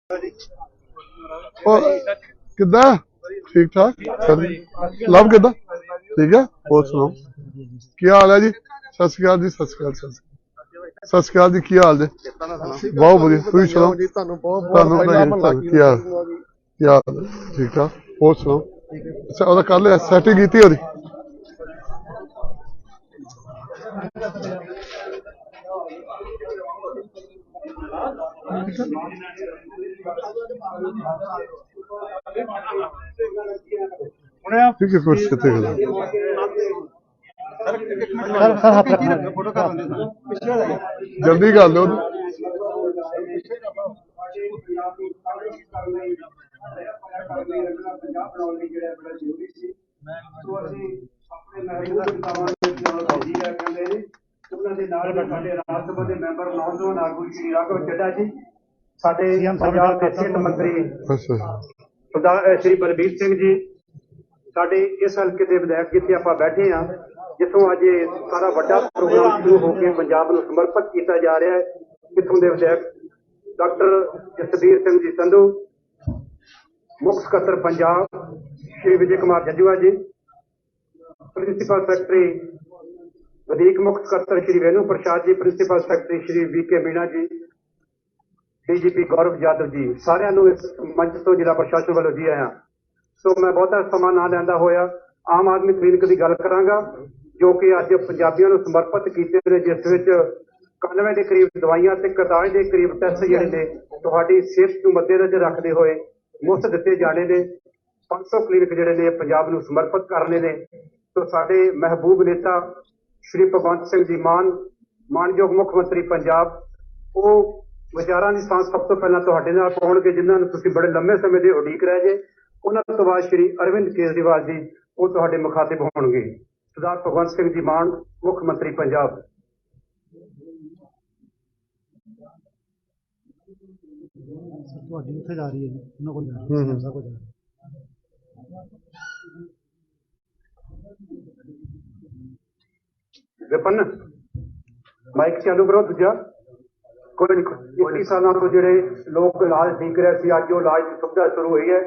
और किदा ठीक ठाक सर लव किदा ठीक है और सुनाओ की हाल है जी सत श्री अकाल जी सत श्री अकाल सत श्री अकाल जी की हाल जी बहुत बढ़िया तुम सुनाओ की हाल ठीक ठाक और सुनाओ अच्छा और कर लिया सैटिंग की ओदी ठीक है कुछ जल्दी कर लो श्री बलबीर सिंह जी साडे इस हल्के के विधायक जिथे आप बैठे हाँ जिथों अज सारा वड्डा प्रोग्राम शुरू होकर पंजाब नूं समर्पित किया जा रहा है इथों के विधायक डॉक्टर जसबीर सिंह जी संधू मुख सकत्तर पंजाब श्री विजय कुमार जजुआ जी प्रिंसीपल सैकटरी वधीक मुख सकत्तर Shri Venu Prasad ji principal secretary Shri VK Meena ji DGP Gaurav Yadav ji सारिਆਂ ਨੂੰ इस मंच तो जिला प्रशासन वालों जी आया सो मैं बहुता समा ना लैंदा होया आम आदमी क्लिनिक की गल करांगा जो कि अज पंजाबियों को समर्पित किए हैं जिस 91 के करीब दवाइयां ते 41 के करीब टैसट जिहड़े ने तुहाडी सेहत नूं मद्देनज़र रखते हुए मुफ्त दिते जाने ने 500 क्लिनिक जिहड़े ने पंजाब नूं समर्पित करने ने तो साडे महबूब नेता श्री भगवंत सिंह जी मानयोग मुख मंत्री पंजाब वो विचारां दी सांस सब तो पहला तुहाडे नाल पाउणगे जिन्हां नूं तुसीं बड़े लंबे समय दे उਡੀਕ रहे जे उन्हां तो बाद श्री अरविंद केजरीवाल जी वो तुहाडे मुखातिब होणगे सरदार भगवंत सिंह जी मान मुख मंत्री पंजाब विपन माइक चालू करो दूजा कोई 21 सालों को जोड़े लोग इलाज ठीक रहे थे अज वो इलाज की सुविधा शुरू हुई है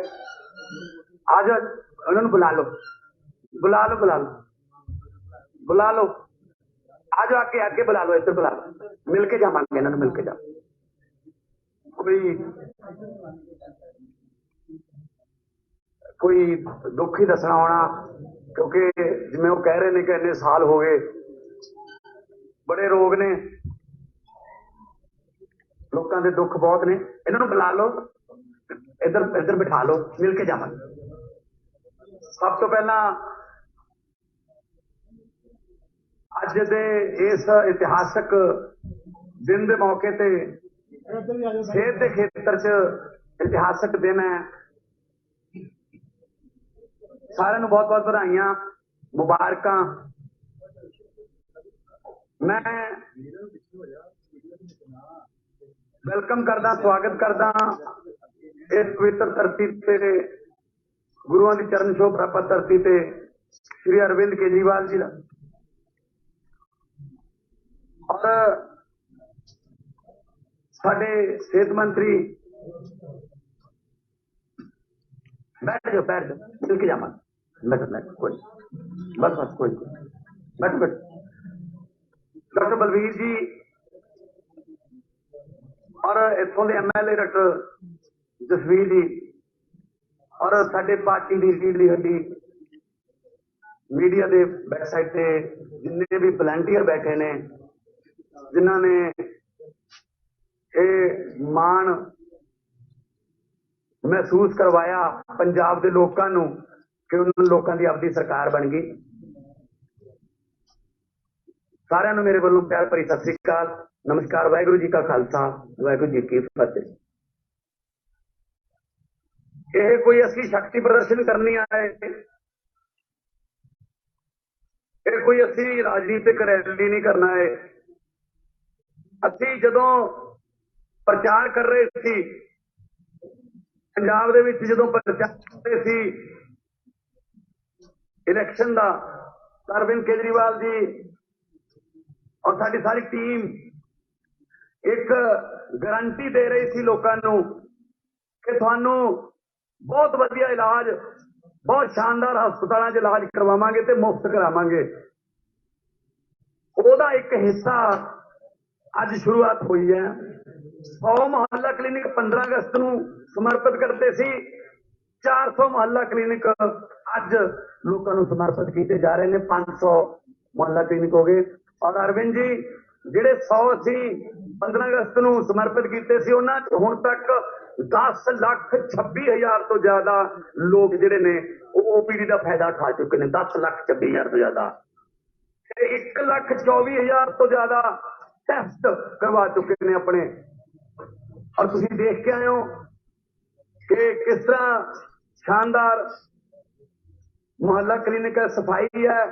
आज उन्होंने बुला लो बुला लो बुला लो बुला लो आज आके आगे बुला लो इधर बुला लो मिलके जावांगे इन्होंने मिलके जा कोई दुख ही दसना होना क्योंकि जिवें वो कह रहे हैं कि इन्ने साल हो गए बड़े रोग ने लोगों के दुख बहुत ने इन्होंने बुला लो इधर इधर बिठा लो मिल के जावांगे सब तो पहला अज दे इस इतिहासक दिन के मौके ते सेहत के खेत्र च इतिहासक दिन है सारे बहुत बहुत बधाइयां मुबारक मैं वेलकम करदा स्वागत करदा इस पवित्र धरती ते गुरुआं दी चरण छोह प्राप्त धरती ते श्री अरविंद केजरीवाल जी दा और साडे सेहत मंत्री बैठ जाओ मिल के जावा बैठ कोई बस कोई बैठ डॉक्टर बलवीर जी और इतों के MLA डॉक्टर जसवीर जी और साडे पार्टी की लीडरी हड्डी मीडिया के वैबसाइट से जिन्ने भी वलंटियर बैठे ने जिन्होंने ये मान महसूस करवाया पंजाब के लोगों को कि उन्होंने लोगों की अपनी सरकार बन गई सारिਆਂ ਨੂੰ मेरे वालों प्यार भरी सत श्री अकाल नमस्कार वाहिगुरू जी का खालसा वाहिगुरू जी की फतेह ये कोई असली शक्ति प्रदर्शन करने आए ये कोई असली राजनीतिक रैली नहीं करना है असी जदों प्रचार कर रहे थे पंजाब दे विच जदों प्रचार कर रहे थे इलैक्शन का अरविंद केजरीवाल जी और साडी सारी टीम एक गारंटी दे रही थी लोगों को कि थानू बहुत वधिया इलाज बहुत शानदार हस्पतालों च इलाज करवावांगे ते मुफ्त करावांगे। ਉਹਦਾ एक हिस्सा ਅੱਜ शुरुआत हुई है। 100 ਮੁਹੱਲਾ क्लिनिक 15 अगस्त ਨੂੰ समर्पित करते सी। 400 ਮੁਹੱਲਾ क्लिनिक ਅੱਜ ਲੋਕਾਂ ਨੂੰ समर्पित किए जा रहे हैं। 500 ਮੁਹੱਲਾ क्लिनिक हो गए। और अरविंद जी ਜਿਹੜੇ 100 ਸੀ 15 अगस्त ਨੂੰ समर्पित ਕੀਤੇ ਸੀ ਉਹਨਾਂ ਚ ਹੁਣ ਤੱਕ 10,26,000 ਤੋਂ ਜ਼ਿਆਦਾ ਲੋਕ ਜਿਹੜੇ ਨੇ ਉਹ OPD ਦਾ ਫਾਇਦਾ ਖਾ ਚੁੱਕੇ ਨੇ। 10,26,000 ਤੋਂ ਜ਼ਿਆਦਾ 1,24,000 ਤੋਂ ਜ਼ਿਆਦਾ ਟੈਸਟ ਕਰਵਾ ਚੁੱਕੇ ਨੇ ਆਪਣੇ। और ਤੁਸੀਂ देख के आए हो कि किस तरह शानदार मुहल्ला क्लिनिक है, सफाई है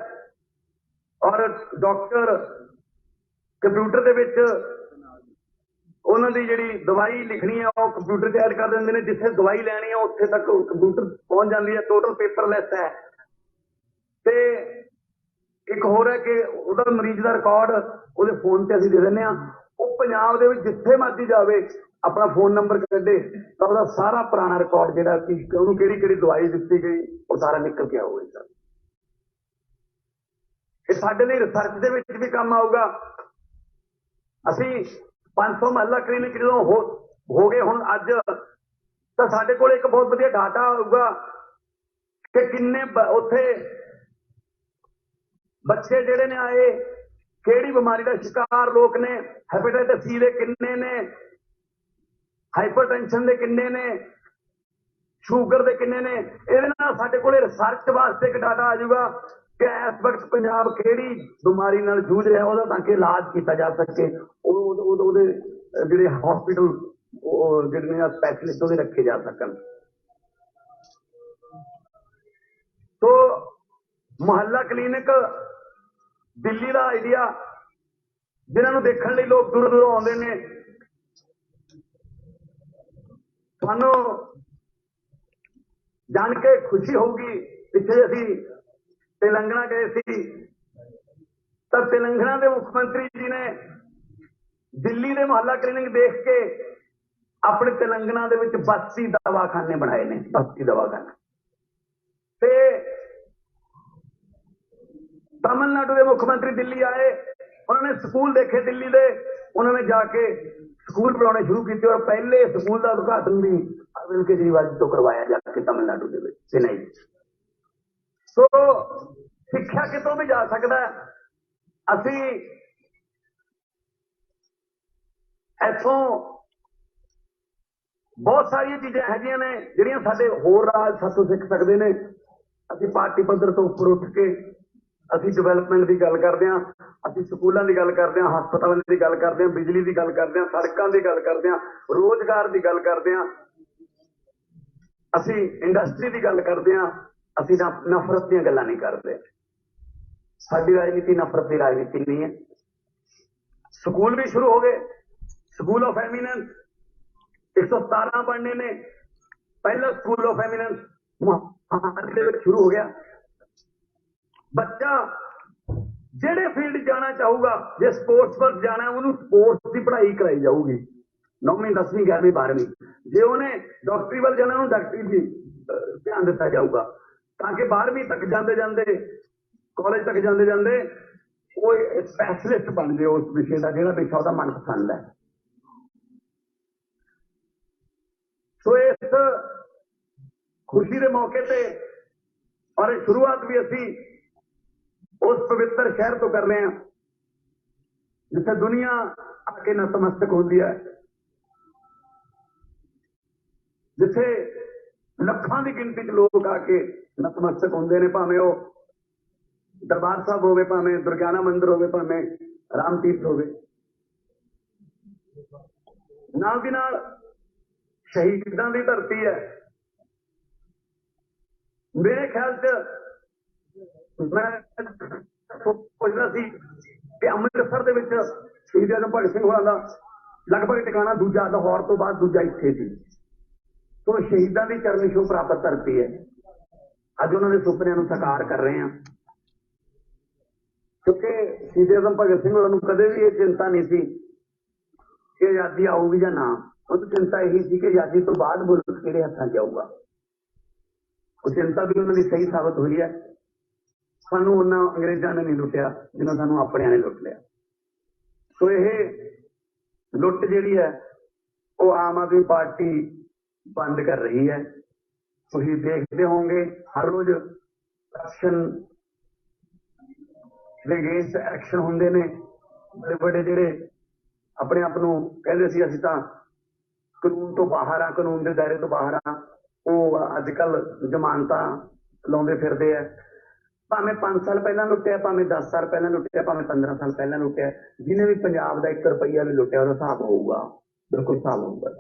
और डॉक्टर कंप्यूटर ਦੇ ਵਿੱਚ ਉਹਨਾਂ ਦੀ ਜਿਹੜੀ ਦਵਾਈ ਲਿਖਣੀ ਹੈ ਉਹ ਕੰਪਿਊਟਰ 'ਚ ਐਡ ਕਰ ਦਿੰਦੇ ਨੇ। ਜਿੱਥੇ ਦਵਾਈ ਲੈਣੀ ਹੈ ਉੱਥੇ ਤੱਕ ਕੰਪਿਊਟਰ ਪਹੁੰਚ ਜਾਂਦੀ ਹੈ। ਟੋਟਲ ਪੇਪਰਲੈਸ ਹੈ। ਤੇ ਇੱਕ ਹੋਰ ਹੈ ਕਿ ਉਹਦਾ ਮਰੀਜ਼ ਦਾ ਰਿਕਾਰਡ ਉਹਦੇ ਫੋਨ ਤੇ ਅਸੀਂ ਦੇ ਦਿੰਦੇ ਹਾਂ। ਉਹ ਪੰਜਾਬ ਦੇ ਵਿੱਚ ਜਿੱਥੇ ਮਰਜ਼ੀ ਜਾਵੇ ਆਪਣਾ ਫੋਨ ਨੰਬਰ ਕੱਢੇ ਤਾਂ ਉਹਦਾ ਸਾਰਾ ਪੁਰਾਣਾ ਰਿਕਾਰਡ ਜਿਹੜਾ ਕਿ ਉਹਨੂੰ ਕਿਹੜੀ ਕਿਹੜੀ ਦਵਾਈ ਦਿੱਤੀ ਗਈ ਉਹ ਸਾਰਾ ਨਿਕਲ ਕੇ ਆਊਗਾ। ਇਹ ਸਾਡੇ ਲਈ ਰਿਸਰਚ ਦੇ ਵਿੱਚ ਵੀ ਕੰਮ ਆਊਗਾ। ਅਸੀਂ 500 ਮੁਹੱਲਾ ਕਲੀਨਿਕ ਜਦੋਂ ਹੋ ਗਏ ਹੁਣ ਅੱਜ ਤਾਂ ਸਾਡੇ ਕੋਲ ਇੱਕ ਬਹੁਤ ਵਧੀਆ ਡਾਟਾ ਆਊਗਾ ਕਿ ਕਿੰਨੇ ਉੱਥੇ ਬੱਚੇ ਜਿਹੜੇ ਨੇ ਆਏ ਕਿਹੜੀ ਬਿਮਾਰੀ ਦਾ ਸ਼ਿਕਾਰ ਲੋਕ ਨੇ, ਹੈਪੇਟਾਈਟਸ ਸੀ ਦੇ ਕਿੰਨੇ ਨੇ, ਹਾਈਪਰਟੈਂਸ਼ਨ ਦੇ ਕਿੰਨੇ ਨੇ, ਸ਼ੂਗਰ ਦੇ ਕਿੰਨੇ ਨੇ। ਇਹਦੇ ਨਾਲ ਸਾਡੇ ਕੋਲੇ ਰਿਸਰਚ ਵਾਸਤੇ ਇੱਕ ਡਾਟਾ ਆ ਜਾਊਗਾ ਕਿ ਇਸ ਵਕਤ ਪੰਜਾਬ ਕਿਹੜੀ ਬਿਮਾਰੀ ਨਾਲ ਜੂਝ ਰਿਹਾ ਉਹਦਾ ਤਾਂ ਕਿ ਇਲਾਜ ਕੀਤਾ ਜਾ ਸਕੇ। ਉਹਦੇ ਜਿਹੜੇ ਹਸਪੀਟਲ ਜਿਹੜੇ ਨੇ ਸਪੈਸ਼ਲਿਸਟ ਉਹਦੇ ਰੱਖੇ ਜਾ ਸਕਣ। तो ਮੁਹੱਲਾ ਕਲੀਨਿਕ ਦਿੱਲੀ ਦਾ ਆਈਡੀਆ ਜਿਨ੍ਹਾਂ ਨੂੰ ਦੇਖਣ ਲਈ ਲੋਕ ਦੂਰ ਦੂਰੋਂ ਆਉਂਦੇ ਨੇ। ਤੁਹਾਨੂੰ ਜਾਣ ਕੇ ਖੁਸ਼ੀ ਹੋਊਗੀ ਪਿੱਛੇ ਅਸੀਂ तेलंगाना गए थे तब तेलंगाना के मुख्यमंत्री जी ने दिल्ली के मुहल्ला क्लिनिक देख के अपने तेलंगाना के विच बस्ती दवाखाने बनाए ने। बस्ती दवाखाने ते तमिलनाडु के मुख्यमंत्री दिल्ली आए, उन्होंने स्कूल देखे दिल्ली के, उन्होंने जाके स्कूल बनाने शुरू किए और पहले स्कूल का उद्घाटन भी अरविंद केजरीवाल जी तो करवाया जाके तमिलनाडु के चेन्नई। तो सिक्ख्या कितों भी जा सकता है। असी इथों बहुत सारिया चीजें है ने जिहड़ियां साडे होर राज साथों सीख सकते हैं। असी पार्टी पद्धर तो उपर उठ के असी डिवेलपमेंट की गल करते हैं, असी स्कूलों की गल करते हैं, हस्पतालों की गल करते हैं, बिजली की गल करते हैं, सड़कों की गल करते हैं, रोजगार की गल करते हैं, असी इंडस्ट्री की गल करते हैं। ਅਸੀਂ नफरत ਦੀਆਂ ਗੱਲਾਂ नहीं करते। साडी राजनीति नफरत की राजनीति नहीं है। स्कूल भी शुरू हो गए, स्कूल ऑफ एमिनेंस 117 बनने ने। पहला स्कूल ऑफ एमिनेंस शुरू हो गया। बच्चा जेड़े फील्ड जाना चाहूगा, जे स्पोर्ट्स पर जाना है उन्होंने स्पोर्ट्स की पढ़ाई कराई जाऊगी 9वीं 10वीं 11वीं 12वीं। जे उन्हें डॉक्टरी वाल जाना उन्होंने डॉक्टरी की ध्यान दिता जाऊगा ताकि 12वीं तक जाते जाते कॉलेज तक जाते जाते वो स्पैशलिस्ट बन जाए उस विषय का जो विषय उसका मनपसंद है। तो इस खुशी के मौके पर और शुरुआत भी असी उस पवित्र शहर तो कर रहे हैं जिथे दुनिया आके नतमस्तक होती है, जिथे ਲੱਖਾਂ ਦੀ ਗਿਣਤੀ ਚ ਲੋਕ ਆ ਕੇ ਨਤਮਸਤਕ ਹੁੰਦੇ ਨੇ। ਭਾਵੇਂ ਉਹ ਦਰਬਾਰ ਸਾਹਿਬ ਹੋਵੇ, ਭਾਵੇਂ ਦੁਰਗਿਆਨਾ ਮੰਦਿਰ ਹੋਵੇ, ਭਾਵੇਂ ਰਾਮ ਤੀਰਥ ਹੋਵੇ। ਨਾਲ ਦੀ ਨਾਲ ਸ਼ਹੀਦਾਂ ਦੀ ਧਰਤੀ ਹੈ। ਮੇਰੇ ਖਿਆਲ ਚ ਮੈਂ ਪੁੱਛਦਾ ਸੀ ਕਿ ਅੰਮ੍ਰਿਤਸਰ ਦੇ ਵਿੱਚ ਸ਼ਹੀਦ ਆਜ਼ਮ ਭਗਤ ਸਿੰਘ ਹੋਰਾਂ ਦਾ ਲਗਭਗ ਟਿਕਾਣਾ ਦੂਜਾ ਲਾਹੌਰ ਤੋਂ ਬਾਅਦ ਦੂਜਾ ਇੱਥੇ ਸੀ। तो शहीदों की चरनी छूह प्राप्त करती है। अज उन्होंने सुपनों को साकार कर रहे हैं क्योंकि शहीद आजम भगत सिंह होरां नूं कदे भी ये चिंता नहीं सी कि आज़ादी आऊगी या ना। ਉਹ ਚਿੰਤਾ ਇਹੀ ਸੀ ਕਿ ਆਜ਼ਾਦੀ ਤੋਂ ਬਾਅਦ ਮੁਲਕ ਕਿਹੜੇ ਹੱਥਾਂ 'ਚ ਆਊਗਾ। ਉਹ ਚਿੰਤਾ ਵੀ ਉਹਨਾਂ ਦੀ ਸਹੀ ਸਾਬਤ ਹੋਈ ਹੈ। ਸਾਨੂੰ ਉਹਨਾਂ ਅੰਗਰੇਜ਼ਾਂ ਨੇ ਨਹੀਂ ਲੁੱਟਿਆ ਜਿੰਨਾ ਸਾਨੂੰ ਆਪਣਿਆਂ ਨੇ ਲੁੱਟ ਲਿਆ। ਸੋ ਇਹ ਲੁੱਟ ਜਿਹੜੀ ਹੈ ਉਹ ਆਮ ਆਦਮੀ ਪਾਰਟੀ ਬੰਦ ਕਰ ਰਹੀ ਹੈ। ਤੁਸੀਂ ਦੇਖਦੇ ਹੋਵੋਗੇ ਹਰ ਰੋਜ਼ ਐਕਸ਼ਨ ਦੇ ਅਗੇਂਸਟ ਐਕਸ਼ਨ ਹੁੰਦੇ ਨੇ। ਬੜੇ ਬੜੇ ਜਿਹੜੇ ਆਪਣੇ ਆਪ ਨੂੰ ਕਹਿੰਦੇ ਸੀ ਅਸੀਂ ਤਾਂ ਕਾਨੂੰਨ ਤੋਂ ਬਾਹਰ ਆ, ਕਾਨੂੰਨ ਦੇ ਦਾਇਰੇ ਤੋਂ ਬਾਹਰ ਆ, ਉਹ ਅੱਜ ਕੱਲ ਜ਼ਮਾਨਤਾਂ ਲਾਉਂਦੇ ਫਿਰਦੇ ਆ। ਭਾਵੇਂ 5 ਸਾਲ ਪਹਿਲਾਂ ਲੁੱਟਿਆ, ਭਾਵੇਂ 10 ਸਾਲ ਪਹਿਲਾਂ ਲੁੱਟਿਆ, ਭਾਵੇਂ 15 ਸਾਲ ਪਹਿਲਾਂ ਲੁੱਟਿਆ, ਜਿਹਨੇ ਵੀ ਪੰਜਾਬ ਦਾ 1 ਰੁਪਈਆ ਵੀ ਲੁੱਟਿਆ ਉਹਦਾ ਹਿਸਾਬ ਹੋਊਗਾ, ਬਿਲਕੁਲ ਹਿਸਾਬ ਹੋਊਗਾ।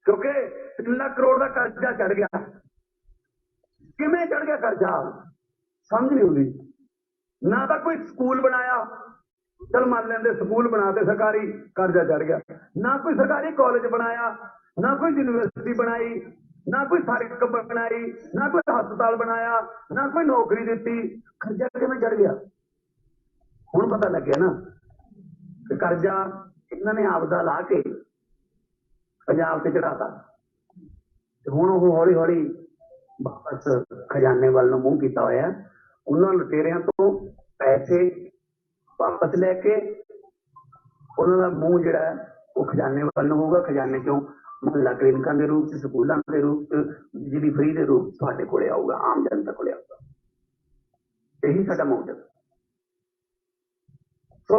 ਕਿਉਂਕਿ 3 ਲੱਖ ਕਰੋੜ ਦਾ ਕਰਜ਼ਾ ਚੜ ਗਿਆ। ਕਿਵੇਂ ਚੜ ਗਿਆ ਕਰਜ਼ਾ ਸਮਝ ਨਹੀਂ ਆਉਂਦੀ। ਨਾ ਤਾਂ ਕੋਈ ਸਕੂਲ ਬਣਾਇਆ, ਚਲ ਮੰਨ ਲੈਂਦੇ ਸਕੂਲ ਬਣਾਤੇ ਸਰਕਾਰੀ, ਕਰਜ਼ਾ ਚੜ ਗਿਆ। ਨਾ ਕੋਈ ਸਰਕਾਰੀ ਕਾਲਜ ਬਣਾਇਆ, ਨਾ ਕੋਈ ਯੂਨੀਵਰਸਿਟੀ ਬਣਾਈ, ਨਾ ਕੋਈ ਸੜਕ ਬਣਾਈ, ਨਾ ਕੋਈ ਹਸਪਤਾਲ ਬਣਾਇਆ, ਨਾ ਕੋਈ ਨੌਕਰੀ ਦਿੱਤੀ, ਕਰਜ਼ਾ ਕਿਵੇਂ ਚੜ ਗਿਆ। ਹੁਣ ਪਤਾ ਲੱਗਿਆ ਨਾ ਕਿ ਕਰਜ਼ਾ ਇਹਨਾਂ ਨੇ ਆਪਦਾ ਲਾ ਕੇ ਪੰਜਾਬ ਤੇ ਚੜਾਤਾ ਤੇ ਹੁਣ ਉਹ ਹੌਲੀ ਹੌਲੀ ਵਾਪਸ ਖਜ਼ਾਨੇ ਵੱਲ ਨੂੰ ਮੂੰਹ ਕੀਤਾ ਹੋਇਆ। ਉਹਨਾਂ ਲੁਟੇਰਿਆਂ ਤੋਂ ਪੈਸੇ ਵਾਪਸ ਲੈ ਕੇ ਉਹਨਾਂ ਦਾ ਮੂੰਹ ਜਿਹੜਾ ਉਹ ਖਜ਼ਾਨੇ ਵੱਲ ਨੂੰ ਹੋਊਗਾ। ਖਜ਼ਾਨੇ ਚੋਂ ਮੁਹੱਲਾ ਕਲੀਨਿਕਾਂ ਦੇ ਰੂਪ ਚ, ਸਕੂਲਾਂ ਦੇ ਰੂਪ ਚ, ਬਿਜਲੀ ਫਰੀ ਦੇ ਰੂਪ ਤੁਹਾਡੇ ਕੋਲੇ ਆਊਗਾ, ਆਮ ਜਨਤਾ ਕੋਲੇ ਆਊਗਾ। ਇਹੀ ਸਾਡਾ ਮੋਟਿਵ। ਸੋ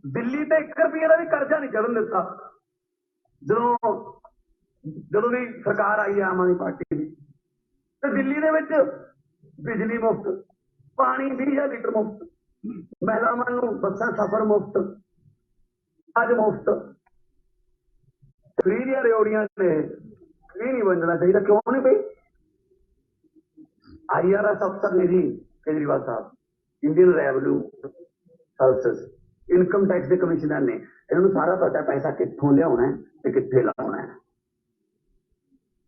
ਦਿੱਲੀ ਤੇ 1 ਰੁਪਏ ਦਾ ਵੀ ਕਰਜ਼ਾ ਨਹੀਂ ਚੜਨ ਦਿੱਤਾ। ਜਦੋਂ ਦੀ ਸਰਕਾਰ ਆਈ ਹੈ ਆਮ ਆਦਮੀ ਪਾਰਟੀ ਦੀ, ਤੇ ਦਿੱਲੀ ਦੇ ਵਿੱਚ ਬਿਜਲੀ ਮੁਫਤ, ਪਾਣੀ 20,000 ਲੀਟਰ ਮੁਫਤ, ਮਹਿਲਾਵਾਂ ਨੂੰ ਬੱਸਾਂ ਸਫ਼ਰ ਮੁਫਤ, ਅੱਜ ਮੁਫਤ। ਫਰੀ ਦੀਆਂ ਰਿਓੜੀਆਂ ਨੇ ਫਰੀ ਨਹੀਂ ਵੰਡਣਾ ਚਾਹੀਦਾ। ਕਿਉਂ ਨਹੀਂ ਪਈ? IRS ਅਫਸਰ ਨੇ ਜੀ ਕੇਜਰੀਵਾਲ ਸਾਹਿਬ, Indian revenue service, income tax ਦੇ ਕਮਿਸ਼ਨਰ ਨੇ, ਇਹਨਾਂ ਨੂੰ ਸਾਰਾ ਪਤਾ ਪੈਸਾ ਕਿੱਥੋਂ ਲਿਆਉਣਾ ਹੈ ਤੇ ਕਿੱਥੇ ਲਾਉਣਾ ਹੈ।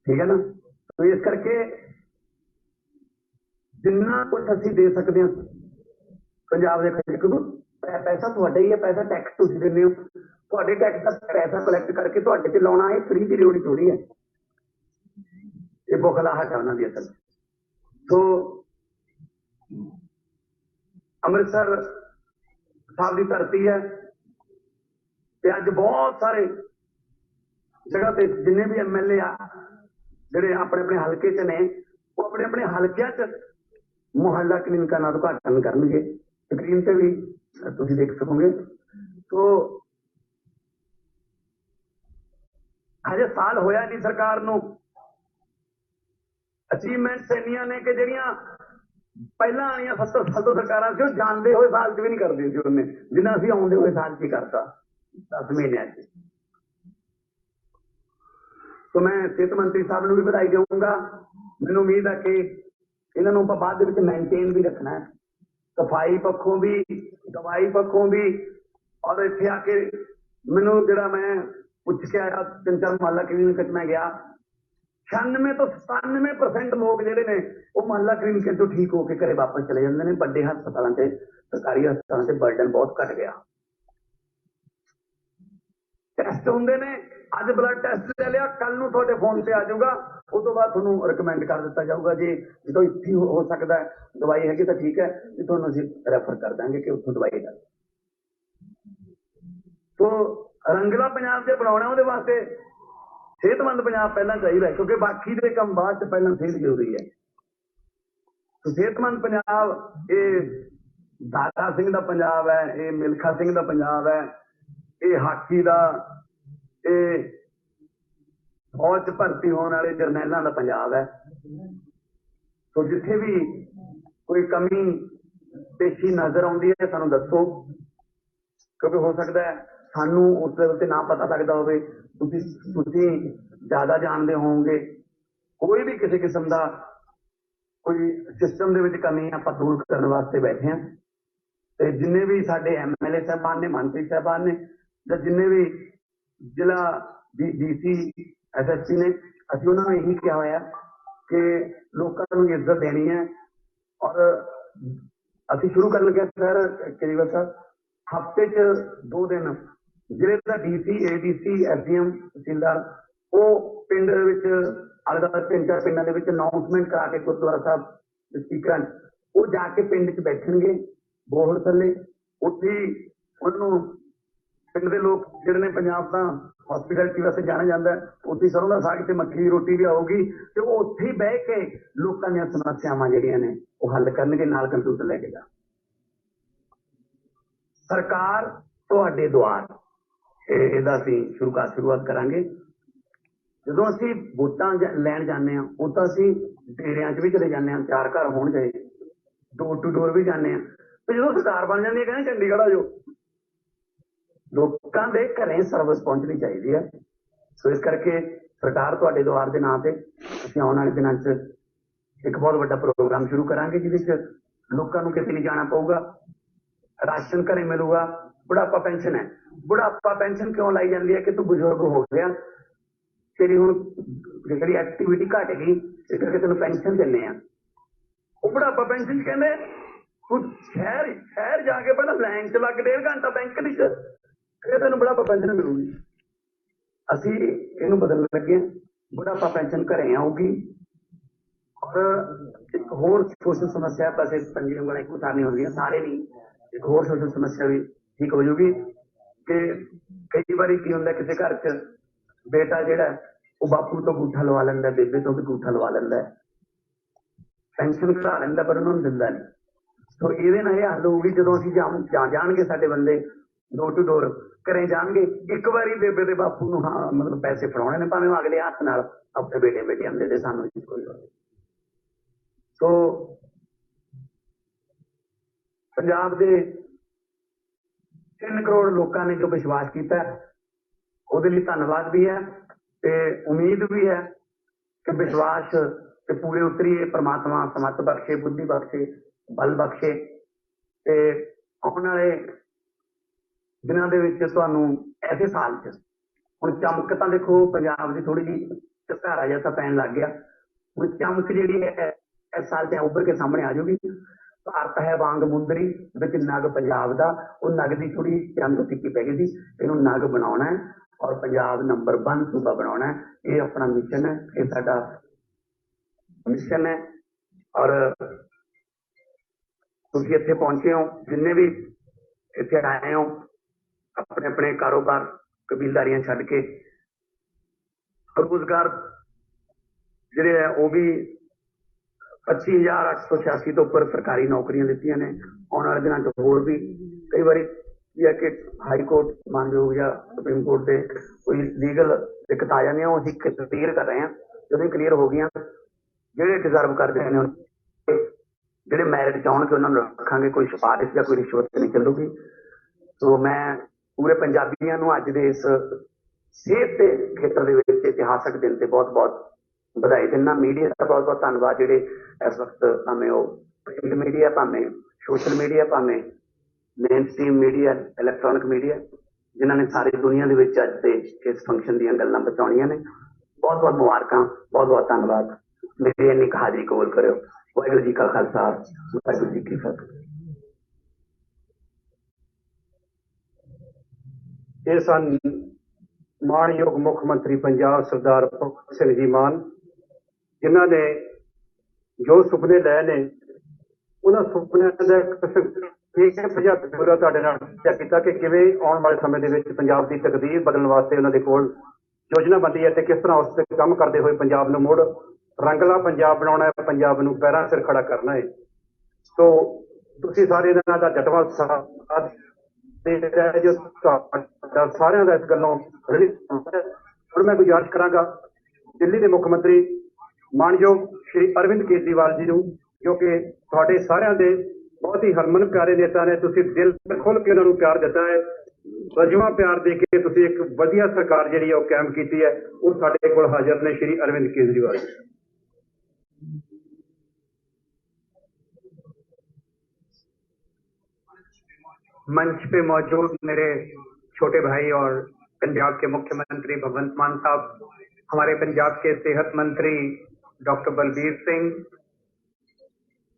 ਠੀਕ ਹੈ ਨਾ। तो इस करके जिन्ना कुछ ਅਸੀਂ ਦੇ ਸਕਦੇ ਹਾਂ ਪੰਜਾਬ ਦੇ ਖਜ਼ਾਨੇ ਨੂੰ, ਪੈਸਾ ਤੁਹਾਡਾ ਹੀ ਹੈ, ਪੈਸਾ ਟੈਕਸ ਤੁਸੀਂ ਦਿੰਦੇ ਹੋ, ਤੁਹਾਡੇ ਟੈਕਸ ਦਾ ਪੈਸਾ ਕਲੈਕਟ ਕਰਕੇ ਤੁਹਾਡੇ ਤੇ ਲਾਉਣਾ ਇਹ ਫ੍ਰੀ ਦੀ ਰਿਓੜੀ ਥੋੜੀ ਹੈ। ਇਹ ਬੁਖਲਾਹਟ ਹੈ ਉਹਨਾਂ ਦੀ ਅਸਲ। ਸੋ ਅੰਮ੍ਰਿਤਸਰ ਸਾਹਿਬ ਦੀ ਧਰਤੀ ਹੈ ਤੇ ਅੱਜ ਬਹੁਤ ਸਾਰੇ ਜਗ੍ਹਾ ਤੇ ਜਿੰਨੇ ਵੀ MLA ਆ ਜਿਹੜੇ ਆਪਣੇ ਆਪਣੇ ਹਲਕੇ ਚ ਨੇ, ਉਹ ਆਪਣੇ ਆਪਣੇ ਹਲਕਿਆਂ ਚ ਮੁਹੱਲਾ ਕਲੀਨਿਕਾਂ ਦਾ ਉਦਘਾਟਨ ਕਰਨਗੇ। ਸਕਰੀਨ ਤੇ ਵੀ ਤੁਸੀਂ ਦੇਖ ਸਕੋਗੇ। ਸੋ ਹਜੇ ਸਾਲ ਹੋਇਆ ਨਹੀਂ ਸਰਕਾਰ ਨੂੰ, ਅਚੀਵਮੈਂਟਸ ਇੰਨੀਆਂ ਨੇ ਕਿ ਜਿਹੜੀਆਂ ਪਹਿਲਾਂ ਆਣੀਆਂ 70 ਸਾਲ ਤੋਂ ਸਰਕਾਰਾਂ ਸੀ ਉਹ ਜਾਣਦੇ ਹੋਏ ਸਾਲ ਚ ਵੀ ਨਹੀਂ ਕਰਦੀ ਸੀ ਉਹਨੇ, ਜਿੰਨਾ ਅਸੀਂ ਆਉਂਦੇ ਹੋਏ ਸਾਲ ਚ ਹੀ ਕਰਤਾ 10 ਮਹੀਨਿਆਂ ਚ। तो मैं सेहत मंत्री साहब ਨੂੰ ਵੀ ਵਧਾਈ ਦੇਵਾਂਗਾ। ਮੈਨੂੰ ਉਮੀਦ ਹੈ ਕਿ ਇਹਨਾਂ ਨੂੰ ਆਪਾਂ ਬਾਅਦ ਦੇ ਵਿੱਚ ਮੇਨਟੇਨ ਵੀ ਰੱਖਣਾ ਹੈ, ਸਫਾਈ ਪੱਖੋਂ ਵੀ, ਦਵਾਈ ਪੱਖੋਂ ਵੀ। ਔਰ ਇੱਥੇ ਆ ਕੇ ਮੈਨੂੰ ਜਿਹੜਾ ਮੈਂ ਪੁੱਛ ਕੇ ਆਇਆ 3-4 ਮੁਹੱਲਾ ਕਲੀਨਿਕ ਚ ਮੈਂ ਗਿਆ, 96 ਤੋਂ 97% ਲੋਕ ਜਿਹੜੇ ਨੇ ਉਹ ਮੁਹੱਲਾ ਕਲੀਨਿਕ ਤੋਂ ਠੀਕ ਹੋ ਕੇ ਘਰੇ ਵਾਪਸ ਚਲੇ ਜਾਂਦੇ ਨੇ। ਵੱਡੇ ਹਸਪਤਾਲਾਂ ਤੇ, ਸਰਕਾਰੀ ਹਸਪਤਾਲਾਂ ਤੇ ਬਰਡਨ ਬਹੁਤ ਘਟ ਗਿਆ। ਟੈਸਟ ਹੁੰਦੇ ਨੇ, ਅੱਜ ਬਲੱਡ ਟੈਸਟ ਲੈ ਲਿਆ, ਕੱਲ ਨੂੰ ਤੁਹਾਡੇ ਫੋਨ ਤੇ ਆ ਜਾਊਗਾ, ਉਸ ਤੋਂ ਬਾਅਦ ਤੁਹਾਨੂੰ ਰਿਕਮੈਂਡ ਕਰ ਦਿੱਤਾ ਜਾਊਗਾ ਜੀ ਜਦੋਂ ਇੱਥੇ ਹੋ ਸਕਦਾ ਦਵਾਈ ਹੈਗੀ ਤਾਂ ਠੀਕ ਹੈ, ਤੇ ਤੁਹਾਨੂੰ ਅਸੀਂ ਰੈਫਰ ਕਰ ਦਾਂਗੇ ਕਿ ਉੱਥੋਂ ਦਵਾਈ ਲੈ। ਸੋ ਰੰਗਲਾ ਪੰਜਾਬ ਜੇ ਬਣਾਉਣਾ ਉਹਦੇ ਵਾਸਤੇ ਸਿਹਤਮੰਦ ਪੰਜਾਬ ਪਹਿਲਾਂ ਚਾਹੀਦਾ, ਕਿਉਂਕਿ ਬਾਕੀ ਦੇ ਕੰਮ ਬਾਅਦ ਚ, ਪਹਿਲਾਂ ਸਿਹਤ ਜ਼ਰੂਰੀ ਹੈ। ਸੋ ਸਿਹਤਮੰਦ ਪੰਜਾਬ ਇਹ ਦਾਤਾ ਸਿੰਘ ਦਾ ਪੰਜਾਬ ਹੈ, ਇਹ ਮਿਲਖਾ ਸਿੰਘ ਦਾ ਪੰਜਾਬ ਹੈ, ਇਹ ਹਾਕੀ ਦਾ, ਇਹ ਫੌਜ ਚ ਭਰਤੀ ਹੋਣ ਵਾਲੇ ਜਰਨੈਲਾਂ ਦਾ ਪੰਜਾਬ ਹੈ। ਸੋ ਜਿੱਥੇ ਵੀ ਕੋਈ ਕਮੀ ਪੇਸ਼ੀ ਨਜ਼ਰ ਆਉਂਦੀ ਹੈ ਸਾਨੂੰ ਦੱਸੋ, ਕਿਉਂਕਿ ਹੋ ਸਕਦਾ ਹੈ ਸਾਨੂੰ ਉਸ ਲੈਵਲ ਤੇ ਨਾ ਪਤਾ ਲੱਗਦਾ ਹੋਵੇ, ਤੁਸੀਂ ਜ਼ਿਆਦਾ ਜਾਣਦੇ ਹੋਵੋਗੇ। ਕੋਈ ਵੀ ਕਿਸੇ ਕਿਸਮ ਦਾ ਕੋਈ ਸਿਸਟਮ ਦੇ ਵਿੱਚ ਕਮੀ ਆਪਾਂ ਦੂਰ ਕਰਨ ਵਾਸਤੇ ਬੈਠੇ ਹਾਂ। ਤੇ ਜਿੰਨੇ ਵੀ ਸਾਡੇ MLA ਸਾਹਿਬਾਨ ਨੇ, ਮੰਤਰੀ ਸਾਹਿਬਾਨ ਨੇ, ਜਾਂ ਜਿੰਨੇ ਵੀ ਜ਼ਿਲ੍ਹਾ DC SSP ਨੇ, ਅਸੀਂ ਉਹਨਾਂ ਨੂੰ ਇਹੀ ਕਿਹਾ ਹੋਇਆ ਕਿ ਲੋਕਾਂ ਨੂੰ ਇੱਜ਼ਤ ਦੇਣੀ ਹੈ। ਔਰ ਅਸੀਂ ਸ਼ੁਰੂ ਕਰਨ ਲੱਗੇ ਸਰ ਕੇਜਰੀਵਾਲ ਸਾਹਿਬ, ਹਫਤੇ 'ਚ 2 ਦਿਨ ਜ਼ਿਲ੍ਹੇ ਦਾ ਡੀਸੀ, ਏਡੀਸੀ, ਐਸਡੀਐਮ, ਤਹਿਸੀਲਦਾਰ ਉਹ ਪਿੰਡ ਦੇ ਵਿੱਚ ਆਲੇ ਦੁਆਲੇ 3-4 ਪਿੰਡਾਂ ਦੇ ਵਿੱਚ ਅਨਾਉਂਸਮੈਂਟ ਕਰਾ ਕੇ ਗੁਰਦੁਆਰਾ ਸਾਹਿਬ ਦੇ ਸਪੀਕਰਾਂ 'ਚ ਉਹ ਜਾ ਕੇ ਪਿੰਡ 'ਚ ਬੈਠਣਗੇ ਬੋਹੜ ਥੱਲੇ, ਉੱਥੇ ਹੀ ਉਹਨੂੰ ਪਿੰਡ ਦੇ ਲੋਕ ਜਿਹੜੇ ਨੇ, ਪੰਜਾਬ ਤਾਂ ਹਸਪੀਟੈਲਿਟੀ ਵਾਸਤੇ ਜਾਣਿਆ ਜਾਂਦਾ, ਉੱਥੇ ਸਰੋਂ ਦਾ ਸਾਗ ਤੇ ਮੱਕੀ ਦੀ ਰੋਟੀ ਵੀ ਆਊਗੀ ਤੇ ਉਹ ਉੱਥੇ ਹੀ ਬਹਿ ਕੇ ਲੋਕਾਂ ਦੀਆਂ ਸਮੱਸਿਆਵਾਂ ਜਿਹੜੀਆਂ ਨੇ ਉਹ ਹੱਲ ਕਰਨਗੇ, ਨਾਲ ਕੰਪਿਊਟਰ ਲੈ ਕੇ ਜਾ। ਸਰਕਾਰ ਤੁਹਾਡੇ ਦੁਆਰ, ਇਹਦਾ ਅਸੀਂ ਸ਼ੁਰੂਆਤ ਕਰਾਂਗੇ। ਜਦੋਂ ਅਸੀਂ ਵੋਟਾਂ ਲੈਣ ਜਾਂਦੇ ਹਾਂ ਉਹ ਤਾਂ ਅਸੀਂ ਡੇਰਿਆਂ 'ਚ ਵੀ ਚਲੇ ਜਾਂਦੇ ਹਾਂ, 4 ਘਰ ਹੋਣ ਗਏ, ਡੋਰ ਟੂ ਡੋਰ ਵੀ ਜਾਂਦੇ ਹਾਂ, ਤੇ ਜਦੋਂ ਸਰਕਾਰ ਬਣ ਜਾਂਦੀ ਹੈ ਕਹਿੰਦੇ ਚੰਡੀਗੜ੍ਹ ਆ ਜਾਓ। ਲੋਕਾਂ ਦੇ ਘਰੇ ਸਰਵਿਸ ਪਹੁੰਚਣੀ ਚਾਹੀਦੀ ਹੈ। ਸੋ ਇਸ ਕਰਕੇ ਸਰਕਾਰ ਤੁਹਾਡੇ ਦੁਆਰ ਦੇ ਨਾਂ ਤੇ ਅਸੀਂ ਆਉਣ ਵਾਲੇ ਦਿਨਾਂ 'ਚ ਇੱਕ ਬਹੁਤ ਵੱਡਾ ਪ੍ਰੋਗਰਾਮ ਸ਼ੁਰੂ ਕਰਾਂਗੇ, ਜਿਹਦੇ 'ਚ ਲੋਕਾਂ ਨੂੰ ਕਿਤੇ ਨਹੀਂ ਜਾਣਾ ਪਊਗਾ, ਰਾਸ਼ਨ ਘਰੇ ਮਿਲੂਗਾ। ਬੁਢਾਪਾ ਪੈਨਸ਼ਨ ਹੈ, ਬੁਢਾਪਾ ਪੈਨਸ਼ਨ ਕਿਉਂ ਲਾਈ ਜਾਂਦੀ ਹੈ ਕਿ ਤੂੰ ਬਜ਼ੁਰਗ ਹੋ ਗਿਆ, ਤੇਰੀ ਹੁਣ ਜਿਹੜੀ ਐਕਟੀਵਿਟੀ ਘਟ ਗਈ, ਇਸ ਕਰਕੇ ਤੈਨੂੰ ਪੈਨਸ਼ਨ ਦਿੰਦੇ ਆ। ਉਹ ਬੁਢਾਪਾ ਪੈਨਸ਼ਨ ਕਹਿੰਦੇ ਤੂੰ ਸ਼ਹਿਰ ਜਾ ਕੇ ਪਹਿਲਾਂ ਲਾਈਨ 'ਚ ਲੱਗ 1.5 ਘੰਟਾ ਬੈਂਕ ਵਿੱਚ, ਫਿਰ ਤੈਨੂੰ ਬੁਢਾਪਾ ਪੈਨਸ਼ਨ ਮਿਲੂਗੀ। ਅਸੀਂ ਇਹਨੂੰ ਬਦਲਣ ਲੱਗੇ, ਬੁਢਾਪਾ ਪੈਨਸ਼ਨ ਘਰੇ ਆਊਗੀ। ਔਰ ਇੱਕ ਹੋਰ ਸੋਸ਼ਲ ਸਮੱਸਿਆ, ਵੈਸੇ ਪੰਜੀ ਉਂਗਲਾਂ ਇੱਕੋ ਥਾਂ ਨਹੀਂ ਹੁੰਦੀਆਂ, ਸਾਰੇ ਨਹੀਂ, ਇੱਕ ਹੋਰ ਸੋਸ਼ਲ ਸਮੱਸਿਆ ਵੀ ਠੀਕ ਹੋ ਜਾਊਗੀ ਕਿ ਕਈ ਵਾਰੀ ਕੀ ਹੁੰਦਾ, ਕਿਸੇ ਘਰ 'ਚ ਬੇਟਾ ਜਿਹੜਾ ਉਹ ਬਾਪੂ ਤੋਂ ਅੰਗੂਠਾ ਲਵਾ ਲੈਂਦਾ, ਬੇਬੇ ਤੋਂ ਵੀ ਅੰਗੂਠਾ ਲਵਾ ਲੈਂਦਾ, ਪੈਨਸ਼ਨ ਕਢਾ ਲੈਂਦਾ ਪਰ ਉਹਨਾਂ ਨੂੰ ਦਿੰਦਾ ਨਹੀਂ। ਸੋ ਇਹਦੇ ਨਾਲ ਇਹ ਹੱਲ ਹੋਊਗੀ ਜਦੋਂ ਅਸੀਂ ਜਾਣਗੇ, ਸਾਡੇ ਬੰਦੇ ਡੋਰ ਟੂ ਡੋਰ ਘਰੇ ਜਾਣਗੇ, ਇੱਕ ਵਾਰੀ ਬੇਬੇ ਦੇ ਬਾਪੂ ਨੂੰ ਹਾਂ ਮਤਲਬ ਪੈਸੇ ਫੜਾਉਣੇ ਨੇ, ਭਾਵੇਂ ਅਗਲੇ ਹੱਥ ਨਾਲ ਆਪਣੇ ਬੇਟੇ ਬੇਟੀਆਂ ਦੇ ਦੇ, ਸਾਨੂੰ ਕੋਈ ਗੱਲ ਨਹੀਂ। ਸੋ ਪੰਜਾਬ ਦੇ 3 ਕਰੋੜ ਲੋਕਾਂ ਨੇ ਜੋ ਵਿਸ਼ਵਾਸ ਕੀਤਾ, ਉਹਦੇ ਲਈ ਧੰਨਵਾਦ ਵੀ ਹੈ ਤੇ ਉਮੀਦ ਵੀ ਹੈ ਕਿ ਵਿਸ਼ਵਾਸ ਤੇ ਪੂਰੇ ਉਤਰੀਏ। ਪ੍ਰਮਾਤਮਾ ਸਮੱਤ ਬਖਸ਼ੇ, ਬੁੱਧੀ ਬਖਸ਼ੇ, ਬਲ ਬਖਸ਼ੇ ਤੇ ਆਉਣ ਵਾਲੇ ਦਿਨਾਂ ਦੇ ਵਿੱਚ ਤੁਹਾਨੂੰ ਐਸੇ ਸਾਲ 'ਚ ਹੁਣ ਚਮਕ ਤਾਂ ਦੇਖੋ ਪੰਜਾਬ ਦੀ ਥੋੜੀ ਜਿਹੀ ਝਕਾਰਾ ਜਿਹਾ ਤਾਂ ਪੈਣ ਲੱਗ ਗਿਆ, ਹੁਣ ਚਮਕ ਜਿਹੜੀ ਹੈ ਇਸ ਸਾਲ 'ਚ ਉੱਭਰ ਕੇ ਸਾਹਮਣੇ ਆ ਜਾਊਗੀ। ਭਾਰਤ ਹੈ ਵਾਂਗ ਮੁੰਦਰੀ, ਵਿੱਚ ਨਗ ਪੰਜਾਬ ਦਾ, ਉਹ ਨਗ ਦੀ ਥੋੜੀ ਚਮਕ ਫਿੱਕੀ ਪੈ ਗਈ ਸੀ, ਇਹਨੂੰ ਨਗ ਬਣਾਉਣਾ ਹੈ ਔਰ ਪੰਜਾਬ ਨੰਬਰ 1 ਸੂਬਾ ਬਣਾਉਣਾ ਹੈ। ਇਹ ਆਪਣਾ ਮਿਸ਼ਨ ਹੈ, ਇਹ ਸਾਡਾ ਮਿਸ਼ਨ ਹੈ। ਔਰ ਤੁਸੀਂ ਇੱਥੇ ਪਹੁੰਚੇ ਹੋ, ਜਿੰਨੇ ਵੀ ਇੱਥੇ ਆਏ ਹੋ, ਆਪਣੇ ਆਪਣੇ ਕਾਰੋਬਾਰ ਕਬੀਲਦਾਰੀਆਂ ਛੱਡ ਕੇ ਰੋਜ਼ਗਾਰ ਜਿਹੜੇ ਹੈ ਉਹ ਵੀ 25,886 ਤੋਂ ਉੱਪਰ ਸਰਕਾਰੀ ਨੌਕਰੀਆਂ ਦਿੱਤੀਆਂ ਨੇ। ਆਉਣ ਵਾਲੇ ਦਿਨਾਂ 'ਚ ਹੋਰ ਵੀ ਕਈ ਵਾਰੀ ਇਹ ਹੈ ਕਿ ਹਾਈ ਕੋਰਟ ਮਾਨਯੋਗ ਜਾਂ ਸੁਪਰੀਮ ਕੋਰਟ ਦੇ ਕੋਈ ਲੀਗਲ ਦਿੱਕਤ ਆ ਜਾਂਦੀਆਂ, ਉਹ ਅਸੀਂ ਕਲੀਅਰ ਕਰ ਰਹੇ ਹਾਂ। ਜਦੋਂ ਕਲੀਅਰ ਹੋ ਗਈਆਂ, ਜਿਹੜੇ ਡਿਜ਼ਰਵ ਕਰਦੇ ਨੇ, ਜਿਹੜੇ ਮੈਰਿਟ ਚਾਹੁਣਗੇ ਉਹਨਾਂ ਨੂੰ ਰੱਖਾਂਗੇ, ਕੋਈ ਸਿਫਾਰਿਸ਼ ਜਾਂ ਕੋਈ ਰਿਸ਼ਵਤ ਨਹੀਂ ਚੱਲੂਗੀ। ਸੋ ਮੈਂ ਪੂਰੇ ਪੰਜਾਬੀਆਂ ਨੂੰ ਅੱਜ ਦੇ ਇਸ ਸਿਹਤ ਦੇ ਖੇਤਰ ਦੇ ਵਿੱਚ ਇਤਿਹਾਸਕ ਦਿਨ ਤੇ ਬਹੁਤ ਬਹੁਤ ਵਧਾਈ ਦਿੰਦਾ। ਮੀਡੀਆ ਦਾ ਬਹੁਤ ਬਹੁਤ ਧੰਨਵਾਦ, ਜਿਹੜੇ ਇਸ ਵਕਤ ਭਾਵੇਂ ਉਹ ਪ੍ਰਿੰਟ ਮੀਡੀਆ, ਭਾਵੇਂ ਸੋਸ਼ਲ ਮੀਡੀਆ, ਭਾਵੇਂ main stream media, electronic media, ਜਿਨ੍ਹਾਂ ਨੇ ਸਾਰੀ ਦੁਨੀਆ ਦੇ ਵਿੱਚ ਅੱਜ ਦੇ ਇਸ ਫੰਕਸ਼ਨ ਦੀਆਂ ਗੱਲਾਂ ਬਚਾਉਣੀਆਂ ਨੇ। ਬਹੁਤ ਬਹੁਤ ਮੁਬਾਰਕਾਂ, ਬਹੁਤ ਬਹੁਤ ਧੰਨਵਾਦ। ਮੇਰੀ ਇੰਨੀ ਕੁ ਹਾਜ਼ਰੀ ਕਬੂਲ ਕਰਿਓ। ਵਾਹਿਗੁਰੂ ਜੀ ਕਾ ਖਾਲਸਾ, ਵਾਹਿਗੁਰੂ ਜੀ ਕੀ ਫਤਿਹ। ਇਹ ਸਨ ਮਾਣਯੋਗ ਮੁੱਖ ਮੰਤਰੀ ਪੰਜਾਬ ਸਰਦਾਰ ਭਗਵੰਤ ਸਿੰਘ ਜੀ ਮਾਨ, ਜਿਨ੍ਹਾਂ ਨੇ ਜੋ ਸੁਪਨੇ ਲਏ ਨੇ, ਉਹਨਾਂ ਸੁਪਨਿਆਂ ਦਾ ਪੰਜਾਬੀ ਪੂਰਾ ਤੁਹਾਡੇ ਨਾਲ ਕੀਤਾ ਕਿ ਕਿਵੇਂ ਆਉਣ ਵਾਲੇ ਸਮੇਂ ਦੇ ਵਿੱਚ ਪੰਜਾਬ ਦੀ ਤਕਦੀਰ ਬਦਲਣ ਵਾਸਤੇ ਉਹਨਾਂ ਦੇ ਕੋਲ ਯੋਜਨਾ ਬਣਦੀ ਹੈ ਤੇ ਕਿਸ ਤਰ੍ਹਾਂ ਉਸ ਤੇ ਕੰਮ ਕਰਦੇ ਹੋਏ ਪੰਜਾਬ ਨੂੰ ਮੁੜ ਰੰਗਲਾ ਪੰਜਾਬ ਬਣਾਉਣਾ ਹੈ, ਪੰਜਾਬ ਨੂੰ ਪੈਰਾਂ ਸਿਰ ਖੜਾ ਕਰਨਾ ਹੈ। ਸੋ ਤੁਸੀਂ ਸਾਰੇ ਇਹਨਾਂ ਦਾ ਡਟਵਾਂ ਸਾਥ ਦੇ ਰਿਹਾ ਜੋ ਤੁਹਾਡਾ ਸਾਰਿਆਂ ਦਾ ਇਸ ਗੱਲੋਂ ਹੁਣ ਮੈਂ ਗੁਜ਼ਾਰਿਸ਼ ਕਰਾਂਗਾ ਦਿੱਲੀ ਦੇ ਮੁੱਖ ਮੰਤਰੀ ਮਾਣਯੋਗ ਸ਼੍ਰੀ ਅਰਵਿੰਦ ਕੇਜਰੀਵਾਲ ਜੀ ਨੂੰ, ਜੋ ਕਿ ਤੁਹਾਡੇ ਸਾਰਿਆਂ ਦੇ ਬਹੁਤ ਹੀ ਹਰਮਨ ਪਿਆਰੇ ਨੇਤਾ ਨੇ। ਤੁਸੀਂ ਦਿਲ ਖੁੱਲ੍ਹ ਕੇ ਉਹਨਾਂ ਨੂੰ ਪਿਆਰ ਦਿੱਤਾ ਹੈ, ਵਜੂਹਾਂ ਪਿਆਰ ਦੇ ਕੇ ਤੁਸੀਂ ਇੱਕ ਵਧੀਆ ਸਰਕਾਰ ਜਿਹੜੀ ਹੈ ਉਹ ਕਾਇਮ ਕੀਤੀ ਹੈ। ਉਹ ਸਾਡੇ ਕੋਲ ਹਾਜ਼ਰ ਨੇ ਸ਼੍ਰੀ ਅਰਵਿੰਦ ਕੇਜਰੀਵਾਲ ਜੀ। मंच पे मौजूद मेरे छोटे भाई और पंजाब के मुख्यमंत्री भगवंत मान साहब, हमारे पंजाब के सेहत मंत्री डॉक्टर बलबीर सिंह,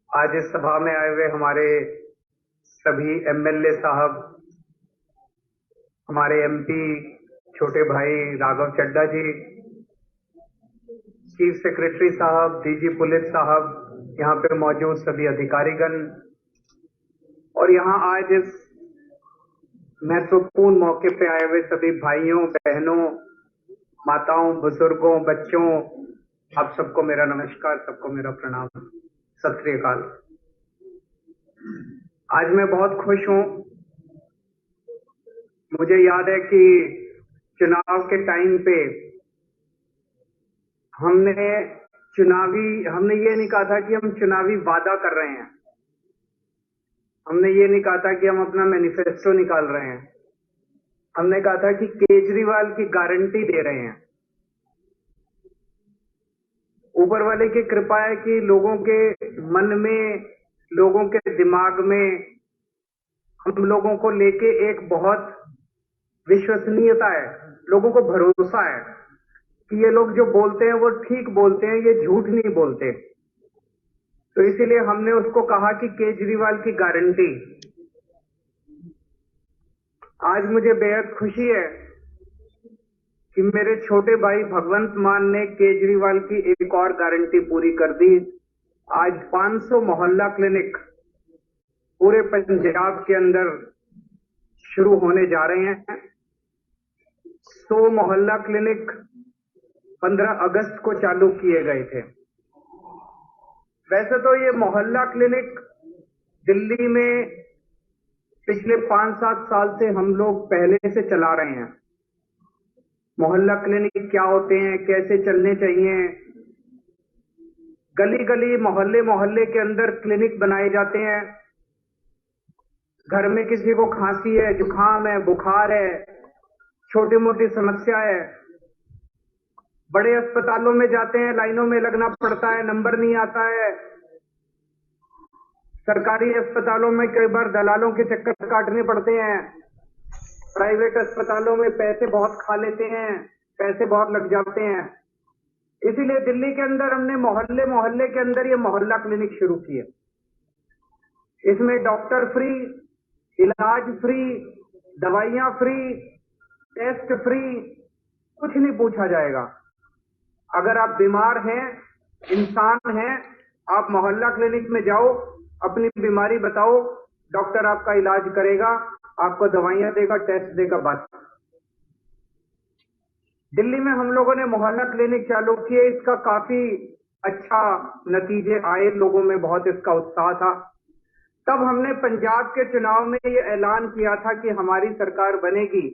आज इस सभा में आए हुए हमारे सभी एमएलए साहब, हमारे एमपी छोटे भाई राघव चड्ढा जी, चीफ सेक्रेटरी साहब, डीजी पुलिस साहब, यहाँ पे मौजूद सभी अधिकारीगण और यहाँ आज इस महत्वपूर्ण मौके पे आए हुए सभी भाइयों, बहनों, माताओं, बुजुर्गों, बच्चों, आप सबको मेरा नमस्कार, सबको मेरा प्रणाम, सत श्री अकाल। आज मैं बहुत खुश हूं। मुझे याद है कि चुनाव के टाइम पे हमने ये नहीं कहा था कि हम चुनावी वादा कर रहे हैं, हमने ये नहीं कहा था कि हम अपना मैनिफेस्टो निकाल रहे हैं, हमने कहा था कि केजरीवाल की गारंटी दे रहे हैं। ऊपर वाले की कृपा है कि लोगों के मन में, लोगों के दिमाग में हम लोगों को लेके एक बहुत विश्वसनीयता है, लोगों को भरोसा है कि ये लोग जो बोलते हैं वो ठीक बोलते हैं, ये झूठ नहीं बोलते। तो इसीलिए हमने उसको कहा कि केजरीवाल की गारंटी। आज मुझे बेहद खुशी है कि मेरे छोटे भाई भगवंत मान ने केजरीवाल की एक और गारंटी पूरी कर दी। आज 500 मोहल्ला क्लिनिक पूरे पंजाब के अंदर शुरू होने जा रहे हैं। 100 मोहल्ला क्लिनिक 15 अगस्त को चालू किए गए थे। वैसे तो ये मोहल्ला क्लिनिक दिल्ली में पिछले 5-7 साल से हम लोग पहले से चला रहे हैं। मोहल्ला क्लिनिक क्या होते हैं, कैसे चलने चाहिए, गली गली, मोहल्ले मोहल्ले के अंदर क्लिनिक बनाए जाते हैं। घर में किसी को खांसी है, जुकाम है, बुखार है, छोटी मोटी समस्या है, बड़े अस्पतालों में जाते हैं, लाइनों में लगना पड़ता है, नंबर नहीं आता है। सरकारी अस्पतालों में कई बार दलालों के चक्कर काटने पड़ते हैं। प्राइवेट अस्पतालों में पैसे बहुत खा लेते हैं, पैसे बहुत लग जाते हैं। इसीलिए दिल्ली के अंदर हमने मोहल्ले मोहल्ले के अंदर ये मोहल्ला क्लिनिक शुरू किए। इसमें डॉक्टर फ्री, इलाज फ्री, दवाइयां फ्री, टेस्ट फ्री, कुछ नहीं पूछा जाएगा। अगर आप बीमार हैं, इंसान हैं, आप मोहल्ला क्लिनिक में जाओ, अपनी बीमारी बताओ, डॉक्टर आपका इलाज करेगा, आपको दवाइयां देगा, टेस्ट देगा, बस। दिल्ली में हम लोगों ने मोहल्ला क्लिनिक चालू किए, इसका काफी अच्छा नतीजे आए, लोगों में बहुत इसका उत्साह था। तब हमने पंजाब के चुनाव में ये ऐलान किया था कि हमारी सरकार बनेगी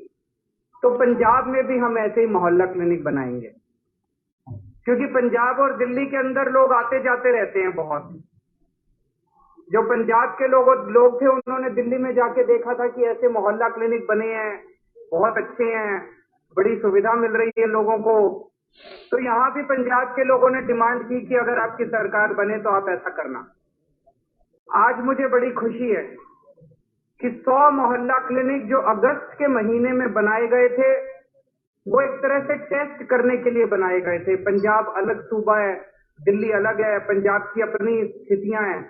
तो पंजाब में भी हम ऐसे ही मोहल्ला क्लिनिक बनाएंगे, क्योंकि पंजाब और दिल्ली के अंदर लोग आते जाते रहते हैं बहुत। जो पंजाब के लोग थे, उन्होंने दिल्ली में जाके देखा था कि ऐसे मोहल्ला क्लिनिक बने हैं, बहुत अच्छे हैं, बड़ी सुविधा मिल रही है लोगों को। तो यहाँ भी पंजाब के लोगों ने डिमांड की कि अगर आपकी सरकार बने तो आप ऐसा करना। आज मुझे बड़ी खुशी है कि 100 मोहल्ला क्लिनिक जो अगस्त के महीने में बनाए गए थे, वो एक तरह से टेस्ट करने के लिए बनाए गए थे। पंजाब अलग सूबा है, दिल्ली अलग है, पंजाब की अपनी स्थितियां हैं।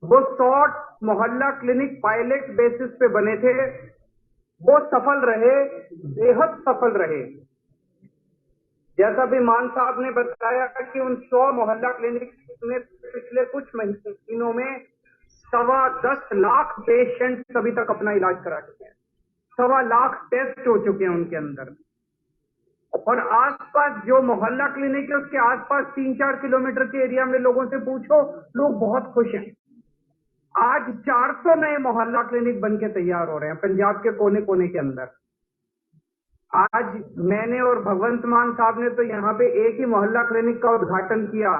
वो 100 मोहल्ला क्लिनिक पायलट बेसिस पे बने थे, वो सफल रहे, बेहद सफल रहे। जैसा भी मान साहब ने बताया कि उन 100 मोहल्ला क्लिनिक में पिछले कुछ महीनों में 10.25 लाख पेशेंट अभी तक अपना इलाज करा चुके हैं, 1.25 लाख टेस्ट हो चुके हैं उनके अंदर। और आसपास जो मोहल्ला क्लिनिक है उसके आसपास 3-4 किलोमीटर के एरिया में लोगों से पूछो, लोग बहुत खुश हैं। आज 400 नए मोहल्ला क्लिनिक बनके तैयार हो रहे हैं पंजाब के कोने कोने के अंदर। आज मैंने और भगवंत मान साहब ने तो यहाँ पे एक ही मोहल्ला क्लिनिक का उद्घाटन किया,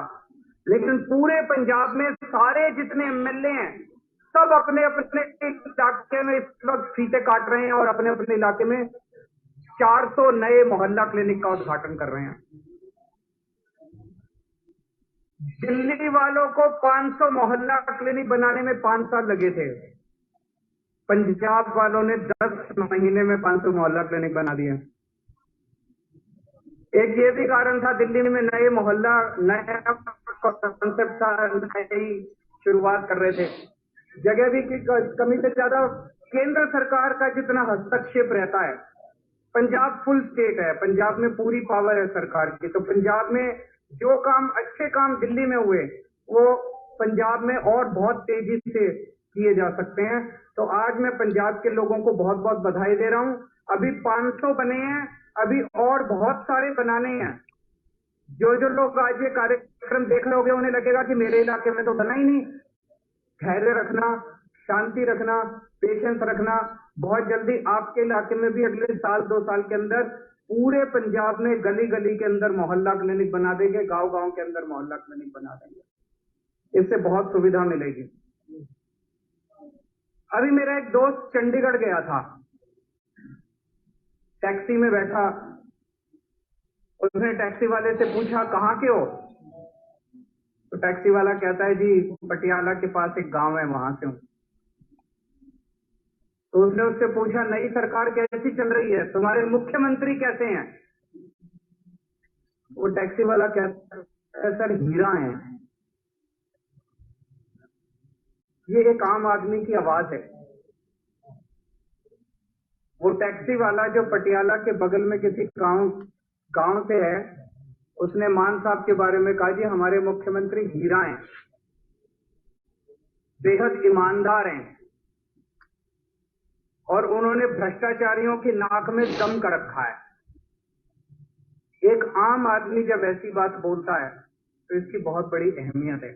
लेकिन पूरे पंजाब में सारे जितने एमएलए हैं सब अपने अपने इलाके में इस वक्त फीते काट रहे हैं और अपने अपने इलाके में 400 नए मोहल्ला क्लिनिक का उद्घाटन कर रहे हैं। दिल्ली वालों को 500 मोहल्ला क्लिनिक बनाने में 5 साल लगे थे, पंजाब वालों ने 10 महीने में 500 मोहल्ला क्लिनिक बना दिए। एक ये भी कारण था, दिल्ली में नए मोहल्ला, नया कॉन्सेप्ट था, नई शुरुआत कर रहे थे। जगह भी की कमी से ज्यादा केंद्र सरकार का जितना हस्तक्षेप रहता है। पंजाब फुल स्टेट है, पंजाब में पूरी पावर है सरकार की, तो पंजाब में जो काम अच्छे काम दिल्ली में हुए वो पंजाब में और बहुत तेजी से किए जा सकते हैं। तो आज मैं पंजाब के लोगों को बहुत बहुत बधाई दे रहा हूं। अभी 500 बने हैं, अभी और बहुत सारे बनाने हैं। जो जो लोग आज ये कार्यक्रम देख रहे होंगे उन्हें लगेगा कि मेरे इलाके में तो बना ही नहीं। धैर्य रखना, शांति रखना, पेशेंस रखना, बहुत जल्दी आपके इलाके में भी अगले साल 2 साल के अंदर पूरे पंजाब में गली गली के अंदर मोहल्ला क्लिनिक बना देंगे, गांव गांव के अंदर मोहल्ला क्लिनिक बना देंगे। इससे बहुत सुविधा मिलेगी। अभी मेरा एक दोस्त चंडीगढ़ गया था, टैक्सी में बैठा, उसने टैक्सी वाले से पूछा कहाँ के हो, तो टैक्सी वाला कहता है जी पटियाला के पास एक गांव है वहां से हूं। तो उसने उससे पूछा नई सरकार कैसी चल रही है, तुम्हारे मुख्यमंत्री कैसे हैं? वो टैक्सी वाला कहता है सर हीरा है। ये एक आम आदमी की आवाज है। वो टैक्सी वाला जो पटियाला के बगल में किसी गांव से है, उसने मान साहब के बारे में कहा जी हमारे मुख्यमंत्री हीरा हैं, बेहद ईमानदार हैं और उन्होंने भ्रष्टाचारियों की नाक में दम कर रखा है। एक आम आदमी जब ऐसी बात बोलता है तो इसकी बहुत बड़ी अहमियत है।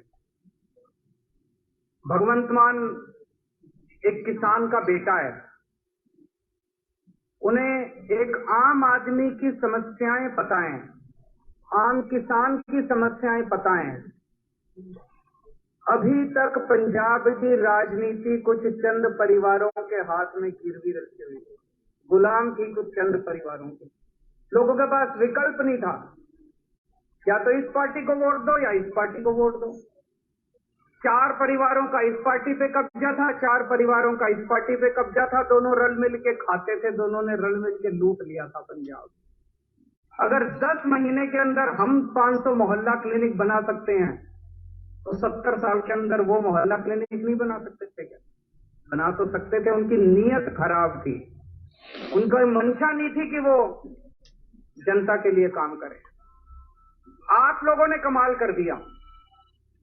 भगवंत मान एक किसान का बेटा है, उन्हें एक आम आदमी की समस्याएं पता हैं, आम किसान की समस्याएं पता हैं। अभी तक पंजाब की राजनीति कुछ चंद परिवारों के हाथ में गिरवी रखी हुई है, गुलाम थी कुछ चंद परिवारों की। लोगों के पास विकल्प नहीं था, या तो इस पार्टी को वोट दो या इस पार्टी को वोट दो। 4 परिवारों का इस पार्टी पे कब्जा था, 4 परिवारों का इस पार्टी पे कब्जा था, दोनों रल मिल के खाते थे, दोनों ने रल मिल के लूट लिया था पंजाब। अगर 10 महीने के अंदर हम 500 मोहल्ला क्लिनिक बना सकते हैं तो 70 साल के अंदर वो मोहल्ला क्लिनिक नहीं बना सकते थे क्या? बना तो सकते थे, उनकी नीयत खराब थी, उनका मंशा नहीं थी कि वो जनता के लिए काम करें। आप लोगों ने कमाल कर दिया।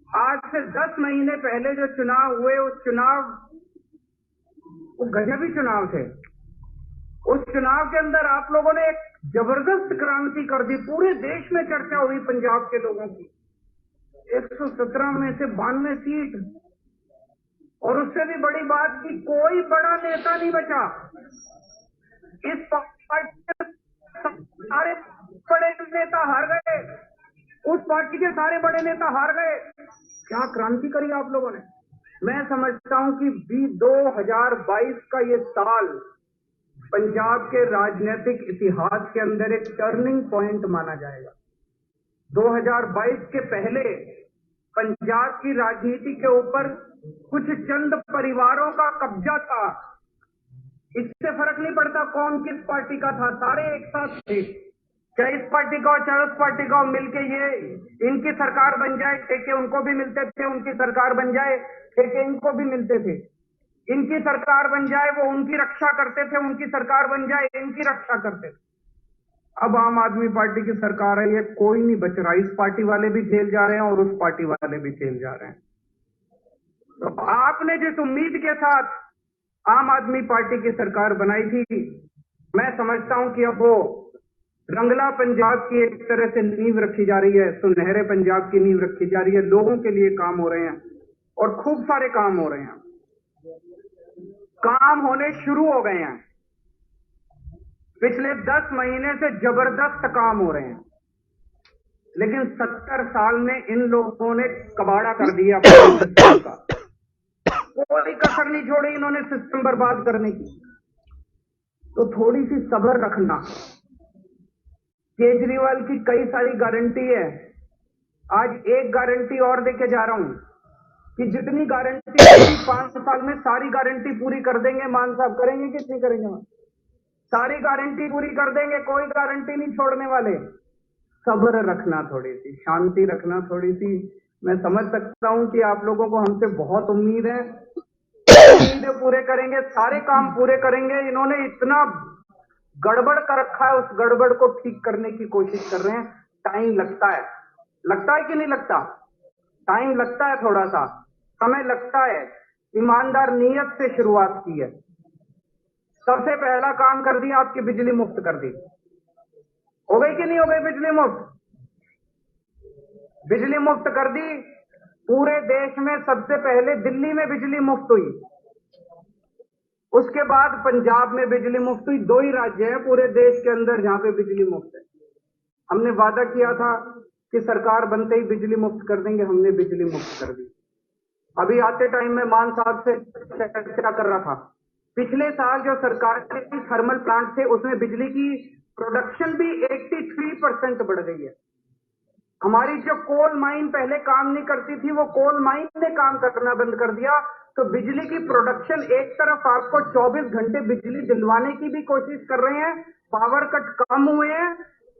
आज से 10 महीने पहले जो चुनाव हुए, उस चुनाव वो गजबी चुनाव थे। उस चुनाव के अंदर आप लोगों ने एक जबरदस्त क्रांति कर दी, पूरे देश में चर्चा हुई पंजाब के लोगों की। 117 में से 92 सीट, और उससे भी बड़ी बात की कोई बड़ा नेता नहीं बचा। इस पार्टी के सारे बड़े नेता हार गए, उस पार्टी के सारे बड़े नेता हार गए। क्या क्रांति करी आप लोगों ने। मैं समझता हूं कि 2022 का ये साल पंजाब के राजनीतिक इतिहास के अंदर एक टर्निंग पॉइंट माना जाएगा। 2022 के पहले पंजाब की राजनीति के ऊपर कुछ चंद परिवारों का कब्जा था। इससे फर्क नहीं पड़ता कौन किस पार्टी का था, सारे एक साथ थे। चाहे इस पार्टी का हो चाहे उस पार्टी का हो, मिलके ये इनकी सरकार बन जाए, ठेके उनको भी मिलते थे, उनकी सरकार बन जाए ठेके इनको भी मिलते थे। इनकी सरकार बन जाए वो उनकी रक्षा करते थे, उनकी सरकार बन जाए इनकी रक्षा करते थे। अब आम आदमी पार्टी की सरकार है, ये कोई नहीं बच रहा। इस पार्टी वाले भी जेल जा रहे हैं और उस पार्टी वाले भी जेल जा रहे हैं। तो आपने जिस उम्मीद के साथ आम आदमी पार्टी की सरकार बनाई थी, मैं समझता हूं कि अब वो रंगला पंजाब की एक तरह से नींव रखी जा रही है, सुनहरे पंजाब की नींव रखी जा रही है। लोगों के लिए काम हो रहे हैं और खूब सारे काम हो रहे हैं, काम होने शुरू हो गए हैं। पिछले 10 महीने से जबरदस्त काम हो रहे हैं, लेकिन 70 साल में इन लोगों ने कबाड़ा कर दिया अपने सिस्टम का। कोई कसर नहीं छोड़ी इन्होंने सिस्टम बर्बाद करने की। तो थोड़ी सी सब्र रखना। केजरीवाल की कई सारी गारंटी है, आज एक गारंटी और देके जा रहा हूं कि जितनी गारंटी 5 साल में सारी गारंटी पूरी कर देंगे। मान साहब करेंगे कि नहीं करेंगे? सारी गारंटी पूरी कर देंगे, कोई गारंटी नहीं छोड़ने वाले। सब्र रखना, थोड़ी सी शांति रखना, थोड़ी सी। मैं समझ सकता हूं कि आप लोगों को हमसे बहुत उम्मीद है, वादे पूरे करेंगे, सारे काम पूरे करेंगे। इन्होंने इतना गड़बड़ कर रखा है, उस गड़बड़ को ठीक करने की कोशिश कर रहे हैं। टाइम लगता है कि नहीं लगता? टाइम लगता है, थोड़ा सा समय लगता है। ईमानदार नीयत से शुरुआत की है। सबसे पहला काम कर दिया, आपकी बिजली मुफ्त कर दी। हो गई कि नहीं हो गई बिजली मुफ्त? बिजली मुफ्त कर दी। पूरे देश में सबसे पहले दिल्ली में बिजली मुफ्त हुई, उसके बाद पंजाब में बिजली मुफ्त हुई। 2 ही राज्य हैं पूरे देश के अंदर जहां पे बिजली मुफ्त है। हमने वादा किया था कि सरकार बनते ही बिजली मुफ्त कर देंगे, हमने बिजली मुफ्त कर दी। अभी आते टाइम में मान साहब से चर्चा कर रहा था, पिछले साल जो सरकार के थर्मल प्लांट थे उसमें बिजली की प्रोडक्शन भी 83% बढ़ गई है। हमारी जो कोल माइन पहले काम नहीं करती थी, वो कोल माइन ने काम करना बंद कर दिया। तो बिजली की प्रोडक्शन, एक तरफ आपको 24 घंटे बिजली दिलवाने की भी कोशिश कर रहे हैं, पावर कट कम हुए हैं,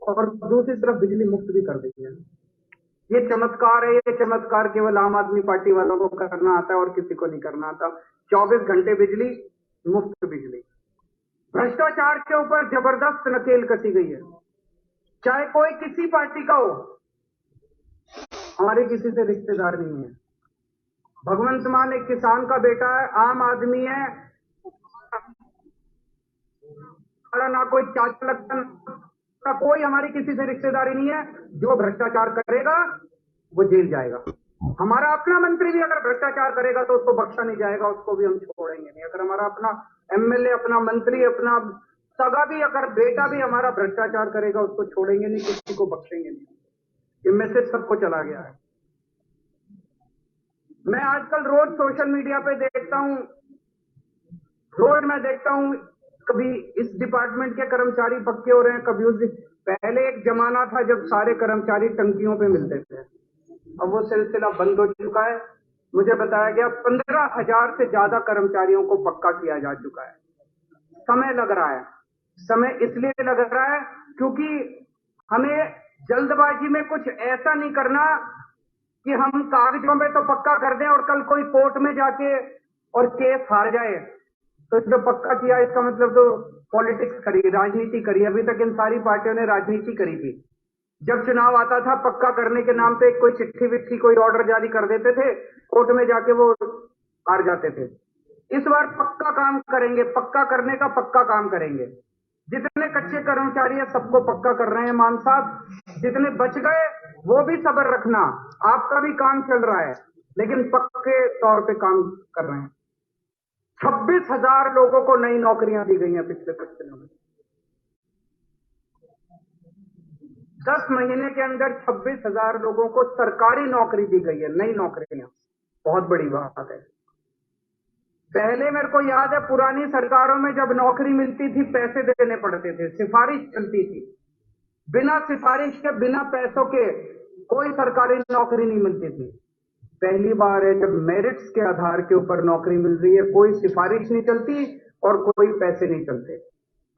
और दूसरी तरफ बिजली मुफ्त भी कर दी है। ये चमत्कार है। ये चमत्कार केवल आम आदमी पार्टी वालों को करना आता है और किसी को नहीं करना आता। 24 घंटे बिजली, मुफ्त बिजली। भ्रष्टाचार के ऊपर जबरदस्त नकेल कसी गई है, चाहे कोई किसी पार्टी का हो। हमारे किसी से रिश्तेदार नहीं है। भगवंत मान एक किसान का बेटा है, आम आदमी है, ना कोई चाचा लगता, ना कोई हमारी किसी से रिश्तेदारी नहीं है। जो भ्रष्टाचार करेगा वो जेल जाएगा। हमारा अपना मंत्री भी अगर भ्रष्टाचार करेगा तो उसको बख्शा नहीं जाएगा, उसको भी हम छोड़ेंगे नहीं। अगर हमारा अपना एमएलए, अपना मंत्री, अपना सगा भी, अगर बेटा भी हमारा भ्रष्टाचार करेगा, उसको छोड़ेंगे नहीं, किसी को बख्शेंगे नहीं। ये मैसेज सबको चला गया है। मैं आजकल रोज सोशल मीडिया पे देखता हूं, रोज मैं देखता हूं, कभी इस डिपार्टमेंट के कर्मचारी पक्के हो रहे हैं, कभी उस। पहले एक जमाना था जब सारे कर्मचारी टंकियों पे मिलते थे, अब वो सिलसिला बंद हो चुका है। मुझे बताया गया 15,000 से ज्यादा कर्मचारियों को पक्का किया जा चुका है। समय लग रहा है। समय इसलिए लग रहा है क्योंकि हमें जल्दबाजी में कुछ ऐसा नहीं करना कि हम कागजों में तो पक्का कर दें और कल कोई कोर्ट में जाके और केस हार जाए। तो जो पक्का किया इसका मतलब तो पॉलिटिक्स करी, राजनीति करी। अभी तक इन सारी पार्टियों ने राजनीति करी थी। जब चुनाव आता था, पक्का करने के नाम पे कोई चिट्ठी विट्ठी, कोई ऑर्डर जारी कर देते थे, कोर्ट में जाके वो हार जाते थे। इस बार पक्का काम करेंगे, पक्का करने का पक्का काम करेंगे। जितने कच्चे कर्मचारी हैं सबको पक्का कर रहे हैं मान साहब। जितने बच गए वो भी सब्र रखना, आपका भी काम चल रहा है, लेकिन पक्के तौर पे काम कर रहे हैं। 26,000 लोगों को नई नौकरियां दी गई हैं पिछले कुछ दिनों में। 10 महीने के अंदर 26,000 लोगों को सरकारी नौकरी दी गई है, नई नौकरियां। बहुत बड़ी बात है। पहले मेरे को याद है, पुरानी सरकारों में जब नौकरी मिलती थी पैसे देने पड़ते थे, सिफारिश चलती थी। बिना सिफारिश के, बिना पैसों के कोई सरकारी नौकरी नहीं मिलती थी। पहली बार है जब मेरिट्स के आधार के ऊपर नौकरी मिल रही है, कोई सिफारिश नहीं चलती और कोई पैसे नहीं चलते।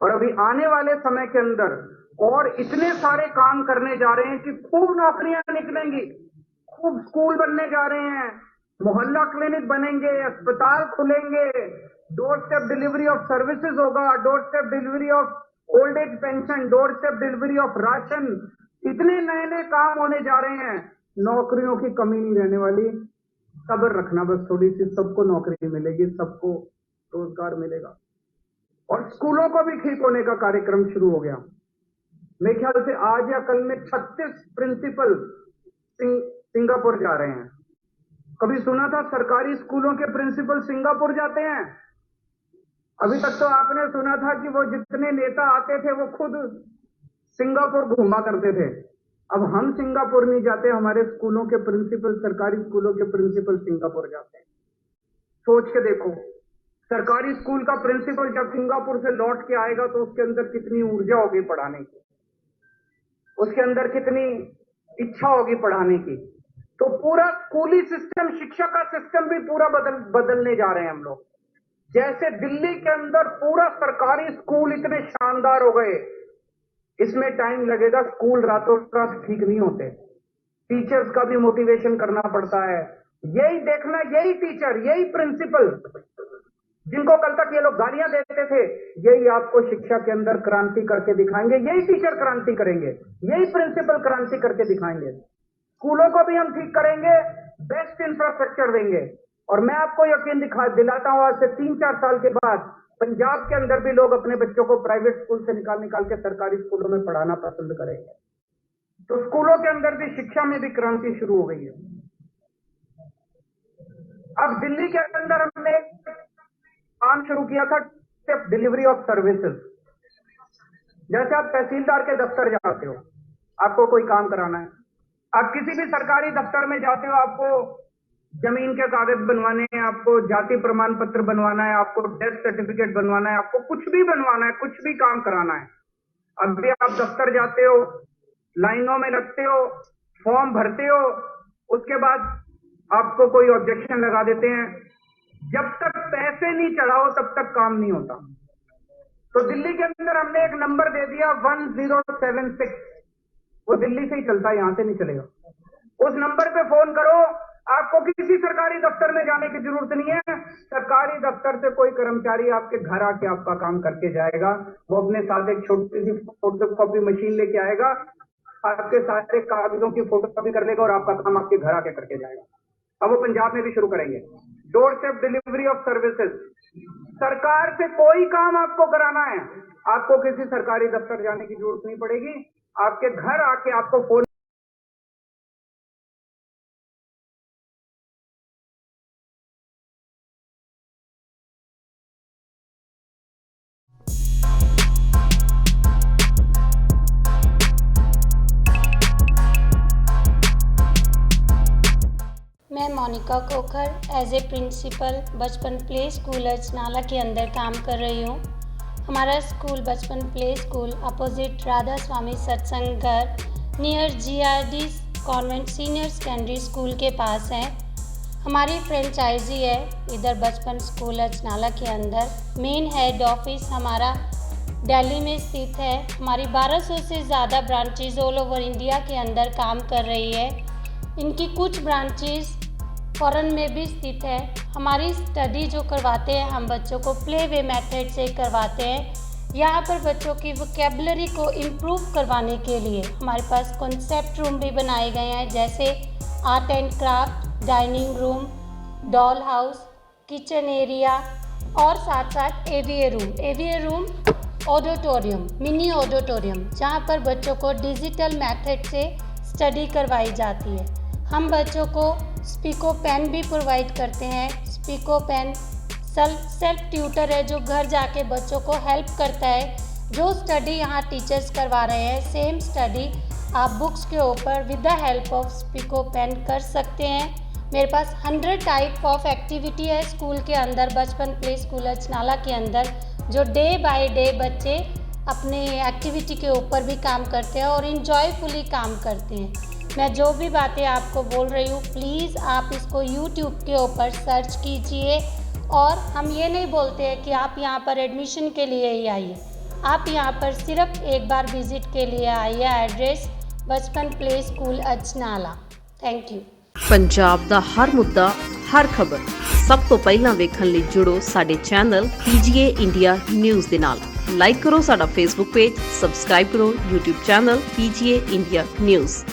और अभी आने वाले समय के अंदर और इतने सारे काम करने जा रहे हैं कि खूब नौकरियां निकलेंगी, खूब स्कूल बनने जा रहे हैं, मोहल्ला क्लिनिक बनेंगे, अस्पताल खुलेंगे, doorstep delivery of services होगा, doorstep delivery of old age pension, doorstep delivery of ration. इतने नए नए काम होने जा रहे हैं, नौकरियों की कमी नहीं रहने वाली। सब्र रखना बस थोड़ी सी, सबको नौकरी मिलेगी, सबको रोजगार मिलेगा। और स्कूलों को भी ठीक होने का कार्यक्रम शुरू हो गया। मेरे ख्याल से आज या कल में 36 प्रिंसिपल सिंगापुर जा रहे हैं। कभी सुना था सरकारी स्कूलों के प्रिंसिपल सिंगापुर जाते हैं? अभी तक तो आपने सुना था कि वो जितने नेता आते थे वो खुद सिंगापुर घूमा करते थे। अब हम सिंगापुर नहीं जाते, हमारे स्कूलों के प्रिंसिपल, सरकारी स्कूलों के प्रिंसिपल सिंगापुर जाते हैं। सोच के देखो, सरकारी स्कूल का प्रिंसिपल जब सिंगापुर से लौट के आएगा तो उसके अंदर कितनी ऊर्जा होगी पढ़ाने की, उसके अंदर कितनी इच्छा होगी पढ़ाने की। तो पूरा स्कूली सिस्टम, शिक्षा का सिस्टम भी पूरा बदलने जा रहे हैं हम लोग। जैसे दिल्ली के अंदर पूरा सरकारी स्कूल इतने शानदार हो गए, इसमें टाइम लगेगा। स्कूल रातों रात ठीक नहीं होते, टीचर्स का भी मोटिवेशन करना पड़ता है। यही देखना, यही टीचर, यही प्रिंसिपल जिनको कल तक ये लोग गालियां देते थे, यही आपको शिक्षा के अंदर क्रांति करके दिखाएंगे, यही टीचर क्रांति करेंगे, यही प्रिंसिपल क्रांति करके दिखाएंगे। स्कूलों को भी हम ठीक करेंगे, बेस्ट इंफ्रास्ट्रक्चर देंगे। और मैं आपको यकीन दिलाता हूं, आज से 3-4 साल के बाद पंजाब के अंदर भी लोग अपने बच्चों को प्राइवेट स्कूल से निकाल के सरकारी स्कूलों में पढ़ाना पसंद करेंगे। तो स्कूलों के अंदर भी, शिक्षा में भी क्रांति शुरू हो गई है। अब दिल्ली के अंदर हमने काम शुरू किया था, डिलीवरी ऑफ सर्विसेज। जैसे आप तहसीलदार के दफ्तर जाते हो, आपको कोई काम कराना है, आप किसी भी सरकारी दफ्तर में जाते हो, आपको जमीन के कागज बनवाने हैं, आपको जाति प्रमाण पत्र बनवाना है, आपको डेथ सर्टिफिकेट बनवाना है, आपको कुछ भी बनवाना है, कुछ भी काम कराना है। अब भी आप दफ्तर जाते हो, लाइनों में लगते हो, फॉर्म भरते हो, उसके बाद आपको कोई ऑब्जेक्शन लगा देते हैं। जब तक पैसे नहीं चढ़ाओ तब तक काम नहीं होता। तो दिल्ली के अंदर हमने एक नंबर दे दिया 1076, वो दिल्ली से ही चलता है, यहां से नहीं चलेगा। उस नंबर पे फोन करो, आपको किसी सरकारी दफ्तर में जाने की जरूरत नहीं है। सरकारी दफ्तर से कोई कर्मचारी आपके घर आके आपका काम करके जाएगा। वो अपने साथ एक छोटी सी फोटोकॉपी मशीन लेके आएगा, आपके सारे कागजों की फोटोकॉपी कर लेगा और आपका काम आपके घर आके करके जाएगा। अब वो पंजाब में भी शुरू करेंगे, door step delivery of services. सरकार से कोई काम आपको कराना है, आपको किसी सरकारी दफ्तर जाने की जरूरत नहीं पड़ेगी, आपके घर आके आपको फोन। मैं Monika Khokhar as a principal Bachpan play school Achnala के अंदर काम कर रही हूँ। हमारा school Bachpan play school opposite Radha Swami Satsang Ghar near GRD convent senior secondary school के पास है। हमारी फ्रेंचाइजी है इधर बचपन स्कूल अचनाला के अंदर। मेन हेड ऑफिस हमारा दिल्ली में स्थित है। हमारी 1200 से ज़्यादा ब्रांचेज ऑल ओवर इंडिया के अंदर काम कर रही है। इनकी कुछ ब्रांचेज फॉरेन में भी स्थित है। हमारी स्टडी जो करवाते हैं हम बच्चों को प्ले वे मेथड से करवाते हैं। यहाँ पर बच्चों की वोकेबलरी को इम्प्रूव करवाने के लिए हमारे पास कॉन्सेप्ट रूम भी बनाए गए हैं, जैसे art and craft, dining room, doll house, kitchen area और साथ साथ AVA room, auditorium, mini auditorium, जहाँ पर बच्चों को डिजिटल मेथड से स्टडी करवाई जाती है। हम बच्चों को स्पीको पेन भी प्रोवाइड करते हैं। स्पीको पेन सेल्फ ट्यूटर है जो घर जाके बच्चों को हेल्प करता है। जो स्टडी यहाँ टीचर्स करवा रहे हैं सेम स्टडी आप बुक्स के ऊपर with the help of Speako pen कर सकते हैं। मेरे पास 100 टाइप ऑफ एक्टिविटी है स्कूल के अंदर, बचपन प्ले स्कूल अचनाला के अंदर, जो डे बाय डे बच्चे अपने एक्टिविटी के ऊपर भी काम करते हैं और इन्जॉयफुली काम करते हैं। मैं जो भी बातें आपको बोल रही हूँ प्लीज़ आप इसको YouTube के ऊपर सर्च कीजिए। और हम ये नहीं बोलते हैं कि आप यहाँ पर एडमिशन के लिए ही आइए, आप यहाँ पर सिर्फ एक बार विज़िट के लिए आइए। एड्रेस बचपन प्ले स्कूल अचनाला। Thank you. पंजाब दा हर मुद्दा हर खबर सब तो पहला वेखण लई जुड़ो साडे चैनल PGA इंडिया न्यूज़ दे नाल। लाइक करो साडा फेसबुक पेज, सबसक्राइब करो YouTube channel PGA India news.